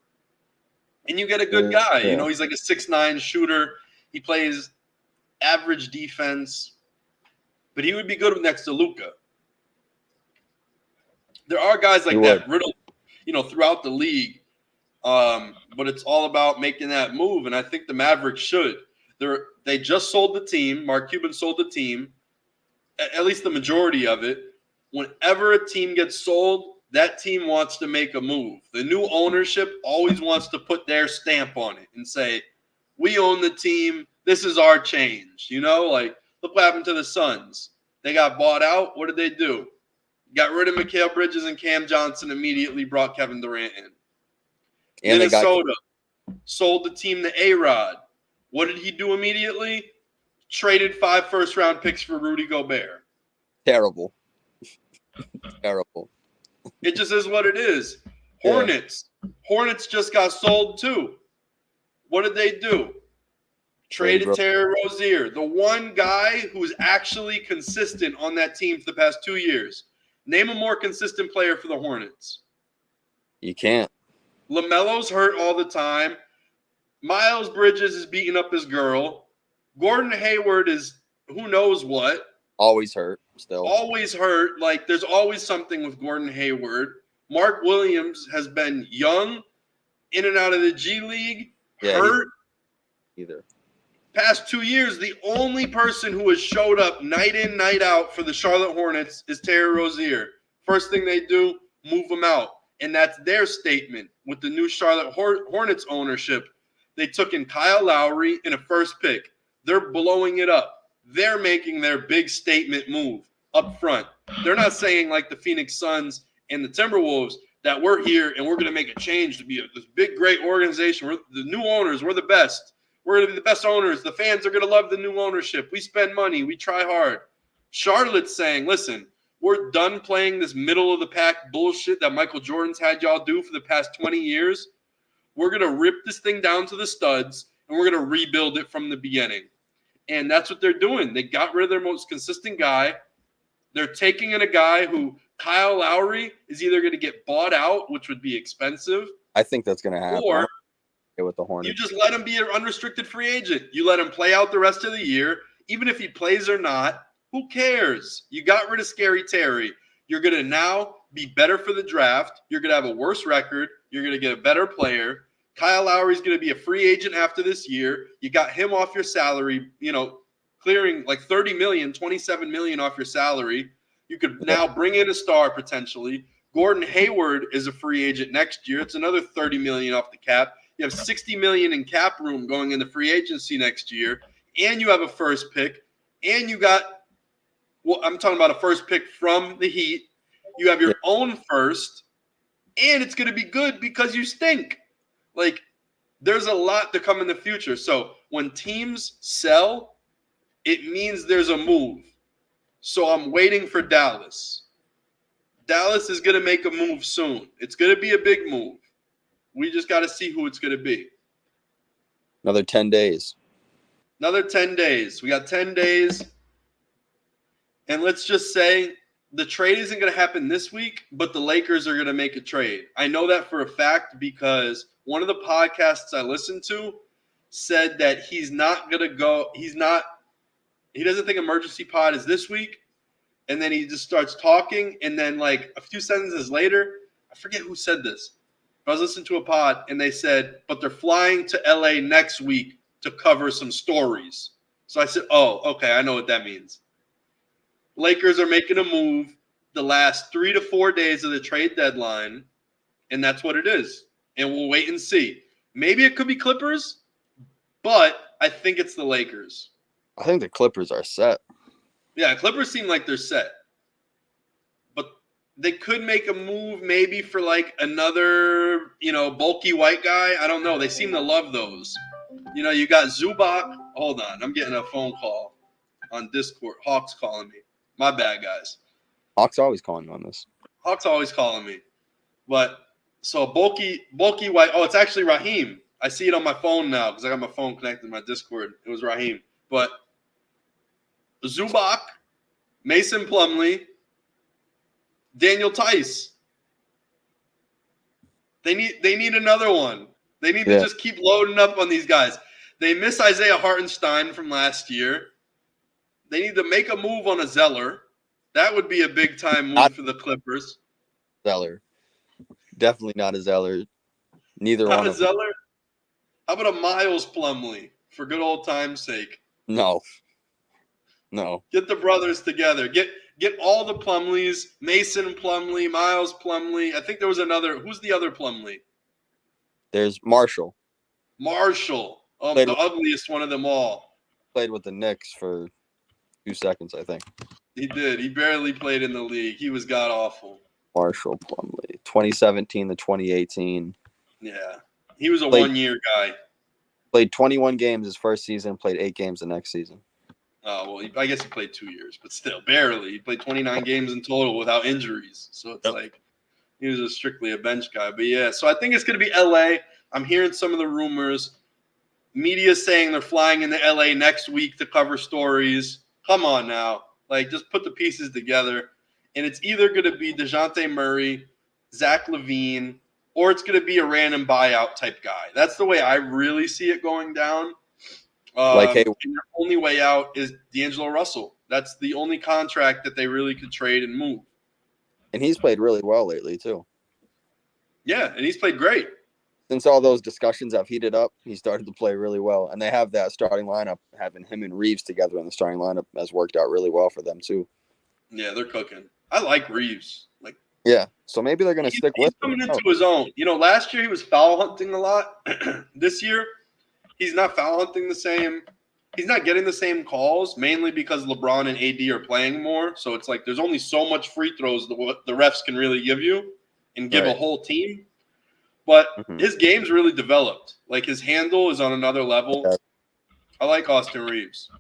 and you get a good guy? Yeah. You know, he's like a 6'9" shooter. He plays average defense. But he would be good next to Luka. There are guys like that riddled, throughout the league. But it's all about making that move, and I think the Mavericks should. They just sold the team. Mark Cuban sold the team, at least the majority of it. Whenever a team gets sold, that team wants to make a move. The new ownership always wants to put their stamp on it and say, we own the team. This is our change. Like, look what happened to the Suns. They got bought out. What did they do? Got rid of Mikal Bridges and Cam Johnson, immediately brought Kevin Durant in. And Minnesota sold the team to A-Rod. What did he do immediately? Traded 5 first-round picks for Rudy Gobert. Terrible. Terrible. It just is what it is. Hornets. Yeah. Hornets just got sold too. What did they do? Traded Terry Rozier, the one guy who's actually consistent on that team for the past 2 years. Name a more consistent player for the Hornets. You can't. LaMelo's hurt all the time. Miles Bridges is beating up his girl. Gordon Hayward is who knows what. Always hurt still. Always hurt. Like, there's always something with Gordon Hayward. Mark Williams has been young, in and out of the G League, hurt. Either. Past 2 years, the only person who has showed up night in, night out for the Charlotte Hornets is Terry Rozier. First thing they do, move him out. And that's their statement with the new Charlotte Hornets ownership. They took in Kyle Lowry in a first pick. They're blowing it up. They're making their big statement move up front. They're not saying like the Phoenix Suns and the Timberwolves that we're here and we're going to make a change to be this big, great organization. We're the new owners. We're the best. We're going to be the best owners. The fans are going to love the new ownership. We spend money. We try hard. Charlotte's saying, listen, we're done playing this middle-of-the-pack bullshit that Michael Jordan's had y'all do for the past 20 years. We're going to rip this thing down to the studs, and we're going to rebuild it from the beginning. And that's what they're doing. They got rid of their most consistent guy. They're taking in a guy who, Kyle Lowry, is either going to get bought out, which would be expensive. I think that's going to happen. Or with the Hornets. You just let him be an unrestricted free agent. You let him play out the rest of the year. Even if he plays or not, who cares? You got rid of Scary Terry. You're going to now be better for the draft. You're going to have a worse record. You're going to get a better player. Kyle Lowry's going to be a free agent after this year. You got him off your salary, clearing like $30 million, $27 million off your salary. You could now bring in a star potentially. Gordon Hayward is a free agent next year. It's another $30 million off the cap. You have $60 million in cap room going into free agency next year. and you have a first pick, and you got – well, I'm talking about a first pick from the Heat. You have your own first, and it's going to be good because you stink. Like, there's a lot to come in the future. So when teams sell, it means there's a move. So I'm waiting for Dallas. Dallas is going to make a move soon. It's going to be a big move. We just got to see who it's going to be. Another 10 days. Another 10 days. We got 10 days. And let's just say the trade isn't going to happen this week, but the Lakers are going to make a trade. I know that for a fact because one of the podcasts I listened to said that he's not going to go. He doesn't think emergency pod is this week. And then he just starts talking. And then like a few sentences later, I forget who said this. I was listening to a pod and they said, but they're flying to LA next week to cover some stories. So I said, oh, okay, I know what that means. Lakers are making a move the last 3 to 4 days of the trade deadline, and that's what it is. And we'll wait and see. Maybe it could be Clippers, but I think it's the Lakers. I think the Clippers are set. Yeah, Clippers seem like they're set. But they could make a move maybe for like another, bulky white guy. I don't know. They seem to love those. You got Zubac. Hold on. I'm getting a phone call on Discord. Hawks calling me. My bad, guys. Hawks always calling you on this. Hawks always calling me. But so bulky white. Oh, it's actually Raheem. I see it on my phone now because I got my phone connected to my Discord. It was Raheem. But Zubac, Mason Plumlee, Daniel Tice. They need another one. They need to just keep loading up on these guys. They miss Isaiah Hartenstein from last year. They need to make a move on a Zeller. That would be a big-time move for the Clippers. Zeller. Definitely not a Zeller. Neither not one a of them. Zeller? How about a Miles Plumlee, for good old time's sake? No. Get the brothers together. Get all the Plumlees, Mason Plumlee, Miles Plumlee. I think there was another. Who's the other Plumlee? There's Marshall. The ugliest one of them all. Played with the Knicks for 2 seconds, I think. He did. He barely played in the league. He was god-awful. Marshall Plumlee. 2017 to 2018. Yeah. He was a one-year guy. Played 21 games his first season, played 8 games the next season. Oh, well, I guess he played 2 years, but still, barely. He played 29 games in total without injuries. So it's like he was just strictly a bench guy. But, yeah, so I think it's going to be L.A. I'm hearing some of the rumors. Media saying they're flying into L.A. next week to cover stories. Come on now. Like, just put the pieces together. And it's either going to be DeJounte Murray, Zach LaVine, or it's going to be a random buyout type guy. That's the way I really see it going down. And their only way out is D'Angelo Russell. That's the only contract that they really could trade and move. And he's played really well lately, too. Yeah, and he's played great. Since all those discussions have heated up, he started to play really well. And they have that starting lineup. Having him and Reeves together in the starting lineup has worked out really well for them, too. Yeah, they're cooking. I like Reeves. Yeah, so maybe they're going to stick with him. He's coming into his own. Last year he was foul hunting a lot. This year, he's not foul hunting the same. He's not getting the same calls, mainly because LeBron and AD are playing more. So it's like there's only so much free throws the refs can really give you and give a whole team. But his game's really developed. Like, his handle is on another level. Yeah. I like Austin Reeves.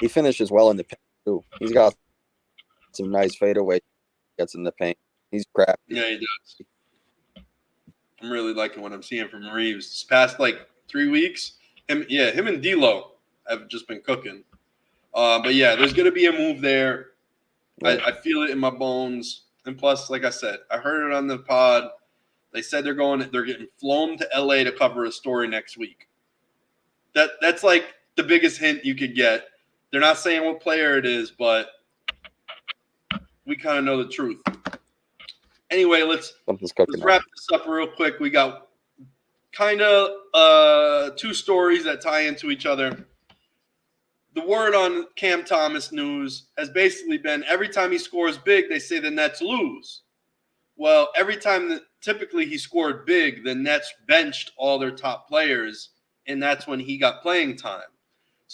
He finishes well in the paint, too. He's got some nice fadeaway gets in the paint. He's crafty. Yeah, he does. I'm really liking what I'm seeing from Reeves. This past, 3 weeks, him and D'Lo have just been cooking. But, yeah, there's going to be a move there. Yeah. I feel it in my bones. And plus, like I said, I heard it on the pod. They said they're getting flown to LA to cover a story next week. That's like the biggest hint you could get. They're not saying what player it is, but we kind of know the truth. Anyway, let's wrap this up real quick. We got kind of 2 stories that tie into each other. The word on Cam Thomas news has basically been every time he scores big, they say the Nets lose. Well, every time typically he scored big, the Nets benched all their top players, and that's when he got playing time.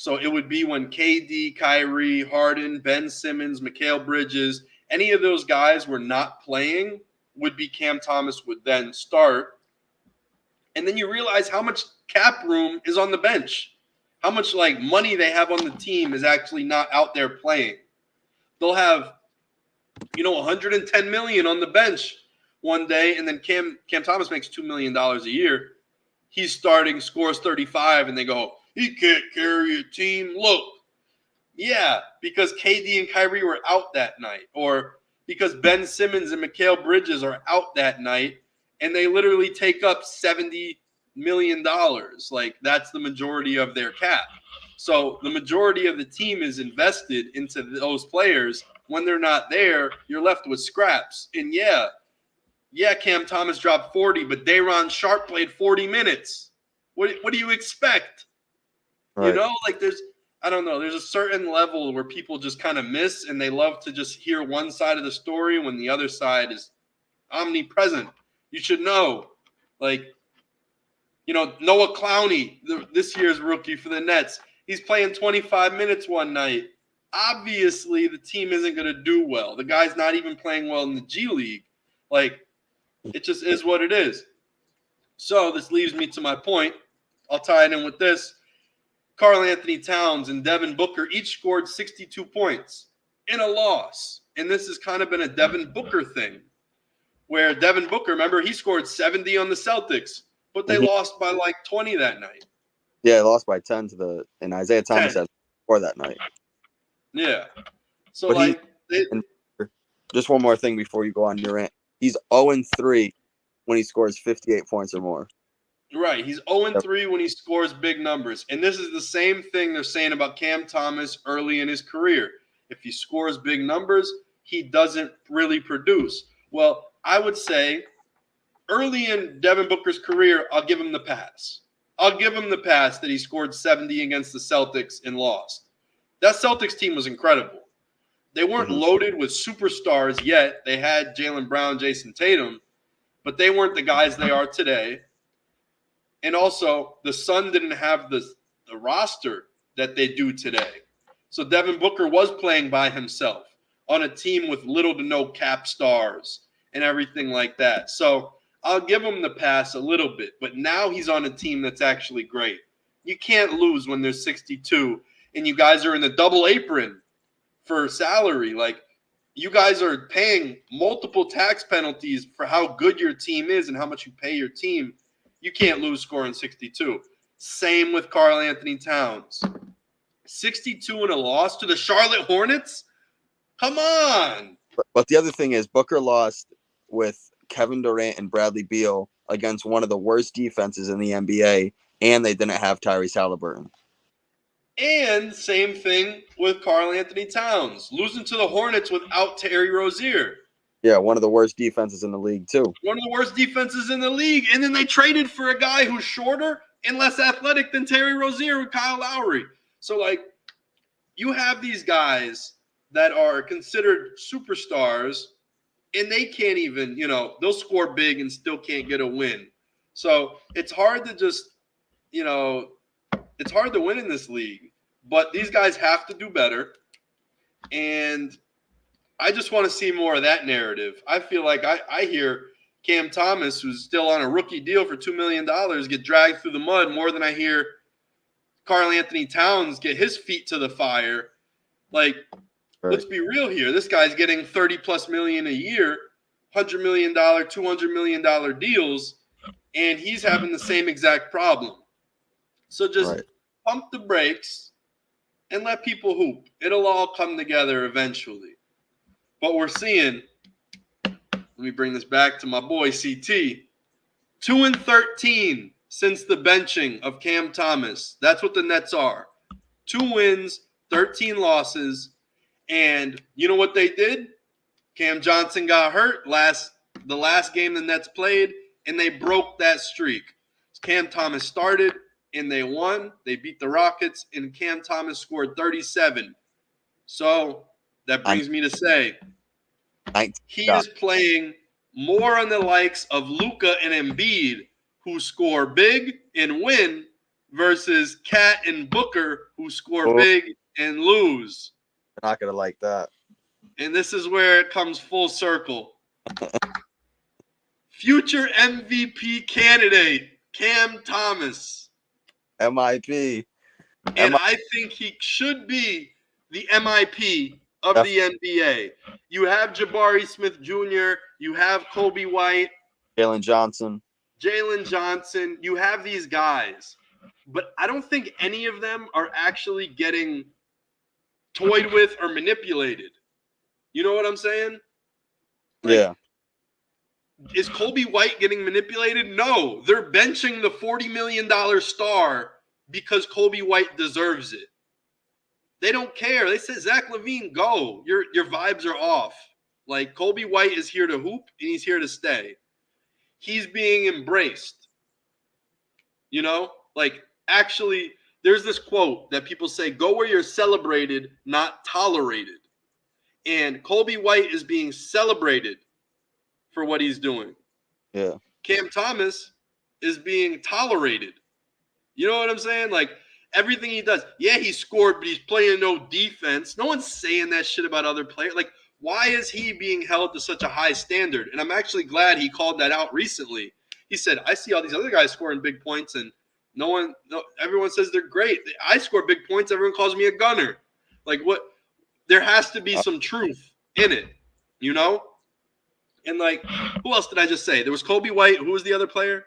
So it would be when KD, Kyrie, Harden, Ben Simmons, Mikal Bridges, any of those guys were not playing, would be Cam Thomas would then start. And then you realize how much cap room is on the bench. How much like money they have on the team is actually not out there playing. They'll have, 110 million on the bench one day, and then Cam Thomas makes $2 million a year. He's starting, scores 35, and they go, he can't carry a team. Look, yeah, because KD and Kyrie were out that night, or because Ben Simmons and Mikal Bridges are out that night, and they literally take up $70 million. Like, that's the majority of their cap. So the majority of the team is invested into those players. When they're not there, you're left with scraps. And yeah, Cam Thomas dropped 40, but Day'Ron Sharpe played 40 minutes. What do you expect? Right. There's a certain level where people just kind of miss, and they love to just hear one side of the story when the other side is omnipresent. You should know, Noah Clowney, this year's rookie for the Nets, he's playing 25 minutes one night. Obviously, the team isn't going to do well. The guy's not even playing well in the G League. It just is what it is. So this leaves me to my point. I'll tie it in with this. Karl-Anthony Towns and Devin Booker each scored 62 points in a loss. And this has kind of been a Devin Booker thing, where Devin Booker, remember, he scored 70 on the Celtics, but they lost by like 20 that night. Yeah, they lost by 10 and Isaiah Thomas 10. had 4 that night. Yeah. So, just one more thing before you go on your rant. He's 0-3 when he scores 58 points or more. Right. He's 0-3 when he scores big numbers. And this is the same thing they're saying about Cam Thomas early in his career. If he scores big numbers, he doesn't really produce. Well, I would say early in Devin Booker's career, I'll give him the pass. I'll give him the pass that he scored 70 against the Celtics and lost. That Celtics team was incredible. They weren't loaded with superstars yet. They had Jaylen Brown, Jason Tatum, but they weren't the guys they are today. And also, the Sun didn't have the roster that they do today. So Devin Booker was playing by himself on a team with little to no cap stars and everything like that. So I'll give him the pass a little bit, but now he's on a team that's actually great. You can't lose when there's 62 and you guys are in the double apron for salary. Like, you guys are paying multiple tax penalties for how good your team is and how much you pay your team. You can't lose scoring 62. Same with Karl-Anthony Towns. 62 in a loss to the Charlotte Hornets? Come on. But the other thing is Booker lost with Kevin Durant and Bradley Beal against one of the worst defenses in the NBA, and they didn't have Tyrese Halliburton. And same thing with Karl-Anthony Towns, losing to the Hornets without Terry Rozier. Yeah, one of the worst defenses in the league, too. One of the worst defenses in the league. And then they traded for a guy who's shorter and less athletic than Terry Rozier with Kyle Lowry. So, you have these guys that are considered superstars, and they can't even, they'll score big and still can't get a win. So it's hard to just, it's hard to win in this league. But these guys have to do better. And I just want to see more of that narrative. I feel like I hear Cam Thomas, who's still on a rookie deal for $2 million, get dragged through the mud more than I hear Karl-Anthony Towns get his feet to the fire. Let's be real here. This guy's getting $30+ million a year, $100 million, $200 million deals, and he's having the same exact problem. So just pump the brakes and let people hoop. It'll all come together eventually. But we're seeing, let me bring this back to my boy CT, 2-13 since the benching of Cam Thomas. That's what the Nets are. 2 wins, 13 losses. And you know what they did? Cam Johnson got hurt the last game the Nets played, and they broke that streak. Cam Thomas started, and they won. They beat the Rockets, and Cam Thomas scored 37. So that brings me to say he is playing more on the likes of Luka and Embiid, who score big and win, versus Cat and Booker, who score Oh. big and lose. They're not gonna like that. And this is where it comes full circle. Future MVP candidate, Cam Thomas. MIP. And I think he should be the MIP of the NBA. You have Jabari Smith Jr., you have Kobe White, Jalen Johnson. You have these guys. But I don't think any of them are actually getting toyed with or manipulated. You know what I'm saying? Yeah. Is Kobe White getting manipulated? No. They're benching the $40 million star because Kobe White deserves it. They don't care. They said, Zach LaVine, go. Your vibes are off. Like, Kobe White is here to hoop, and he's here to stay. He's being embraced. You know? Like, actually, there's this quote that people say, go where you're celebrated, not tolerated. And Kobe White is being celebrated for what he's doing. Yeah. Cam Thomas is being tolerated. You know what I'm saying? Like, everything he does. Yeah, he scored, but he's playing no defense. No one's saying that shit about other players. Like, why is he being held to such a high standard? And I'm actually glad he called that out recently. He said, I see all these other guys scoring big points, and everyone says they're great. I score big points. Everyone calls me a gunner. Like, what? There has to be some truth in it, you know? And, like, who else did I just say? There was Kobe White. Who was the other player?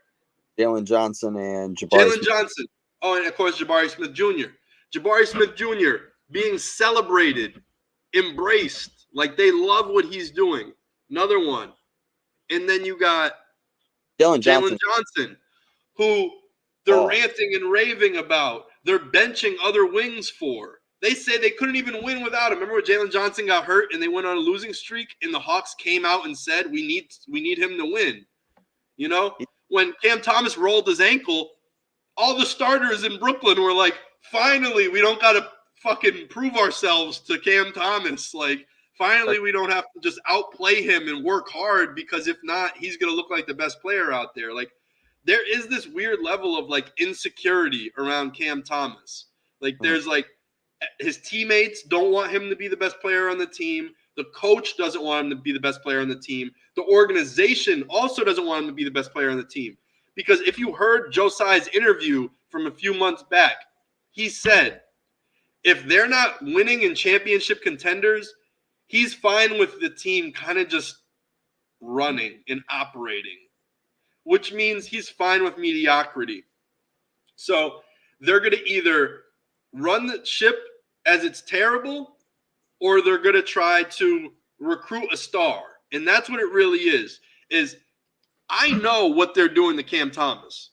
Jalen Johnson and Jabari. Jalen Johnson. Oh, and, of course, Jabari Smith Jr. Jabari Smith Jr. being celebrated, embraced. Like, they love what he's doing. Another one. And then you got Jalen Johnson, who they're ranting and raving about. They're benching other wings for. They say they couldn't even win without him. Remember when Jalen Johnson got hurt and they went on a losing streak and the Hawks came out and said, we need him to win. You know? When Cam Thomas rolled his ankle, all the starters in Brooklyn were like, finally, we don't got to fucking prove ourselves to Cam Thomas. Like, finally, we don't have to just outplay him and work hard, because if not, he's going to look like the best player out there. Like, there is this weird level of, like, insecurity around Cam Thomas. Like, there's, like, his teammates don't want him to be the best player on the team. The coach doesn't want him to be the best player on the team. The organization also doesn't want him to be the best player on the team. Because if you heard Josiah's interview from a few months back, he said, if they're not winning in championship contenders, he's fine with the team kind of just running and operating, which means he's fine with mediocrity. So they're going to either run the ship as it's terrible, or they're going to try to recruit a star. And that's what it really is I know what they're doing to Cam Thomas.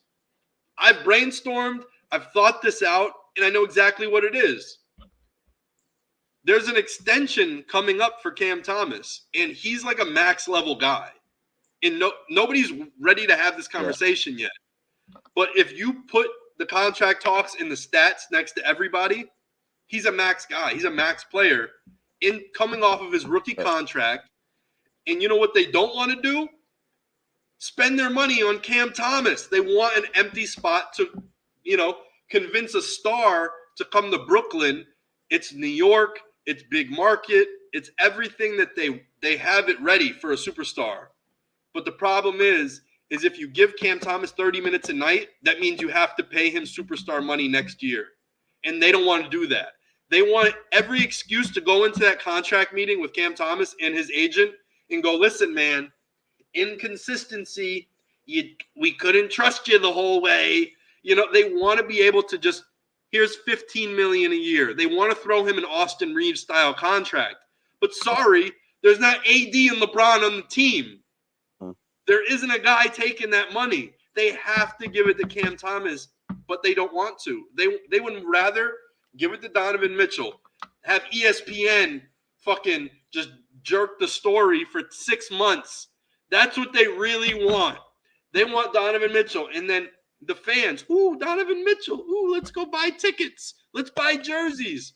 I've brainstormed, I've thought this out, and I know exactly what it is. There's an extension coming up for Cam Thomas, and he's like a max level guy. And nobody's ready to have this conversation yet. But if you put the contract talks in the stats next to everybody, he's a max guy. He's a max player coming off of his rookie contract. And you know what they don't want to do? Spend their money on Cam Thomas. They want an empty spot to, convince a star to come to Brooklyn. It's New York. It's big market. It's everything that they have it ready for a superstar. But the problem is if you give Cam Thomas 30 minutes a night, that means you have to pay him superstar money next year. And they don't want to do that. They want every excuse to go into that contract meeting with Cam Thomas and his agent and go, listen, man, inconsistency, we couldn't trust you the whole way. They want to be able to just, here's $15 million a year. They want to throw him an Austin Reeves style contract. But sorry, there's not AD and LeBron on the team. There isn't a guy taking that money. They have to give it to Cam Thomas, but they don't want to. They would rather give it to Donovan Mitchell, have ESPN fucking just jerk the story for 6 months. That's what they really want. They want Donovan Mitchell. And then the fans, ooh, Donovan Mitchell. Ooh, let's go buy tickets. Let's buy jerseys.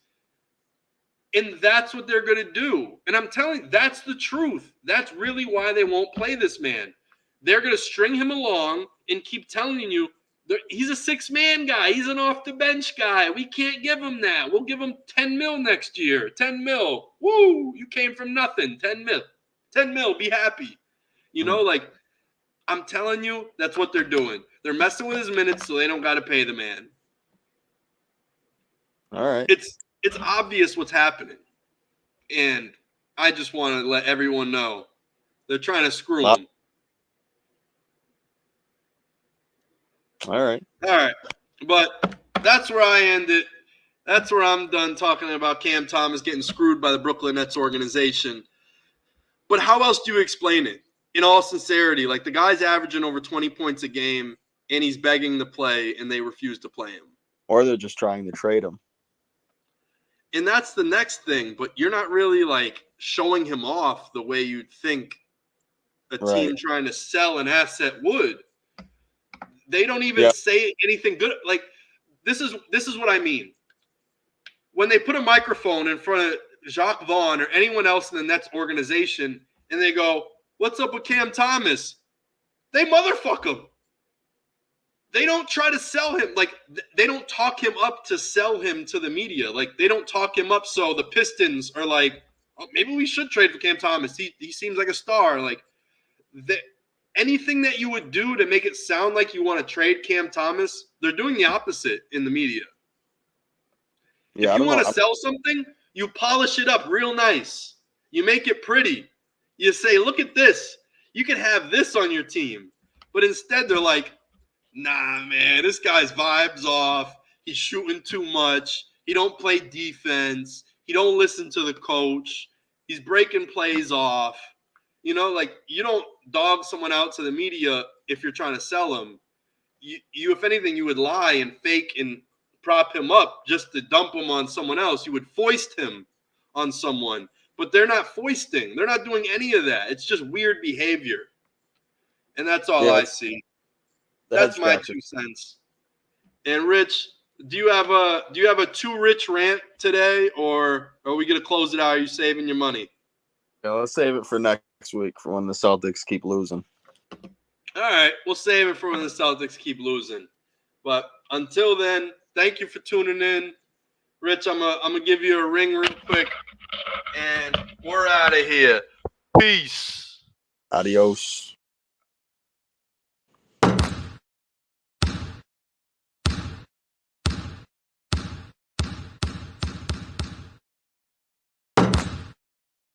And that's what they're going to do. And I'm telling you, that's the truth. That's really why they won't play this man. They're going to string him along and keep telling you He's a 6-man guy. He's an off-the-bench guy. We can't give him that. We'll give him $10 million next year. $10 million. Woo! You came from nothing. $10 million. $10 million. Be happy. You know, like, I'm telling you, that's what they're doing. They're messing with his minutes so they don't got to pay the man. All right. It's obvious what's happening. And I just want to let everyone know they're trying to screw him. All right. But that's where I end it. That's where I'm done talking about Cam Thomas getting screwed by the Brooklyn Nets organization. But how else do you explain it? In all sincerity, like the guy's averaging over 20 points a game and he's begging to play and they refuse to play him. Or they're just trying to trade him. And that's the next thing, but you're not really like showing him off the way you'd think a team trying to sell an asset would. They don't even say anything good. Like this is what I mean. When they put a microphone in front of Jacques Vaughn or anyone else in the Nets organization and they go, "What's up with Cam Thomas?" They motherfuck him. They don't try to sell him. Like, they don't talk him up to sell him to the media. Like, they don't talk him up so the Pistons are like, "Oh, maybe we should trade for Cam Thomas. He seems like a star." Like, anything that you would do to make it sound like you want to trade Cam Thomas, they're doing the opposite in the media. Yeah, if you want to sell something, you polish it up real nice. You make it pretty. You say, "Look at this. You can have this on your team." But instead, they're like, "Nah, man, this guy's vibes off. He's shooting too much. He don't play defense. He don't listen to the coach. He's breaking plays off." You know, like, you don't dog someone out to the media if you're trying to sell him. You if anything, you would lie and fake and prop him up just to dump him on someone else. You would foist him on someone. But they're not foisting. They're not doing any of that. It's just weird behavior. And that's all I see. That's my 2 cents. And Rich, do you have a too rich rant today, or are we gonna close it out? Are you saving your money? Yeah, let's save it for next week for when the Celtics keep losing. All right, we'll save it for when the Celtics keep losing. But until then, thank you for tuning in. Rich, I'm gonna give you a ring real quick, and we're out of here. Peace. Adios.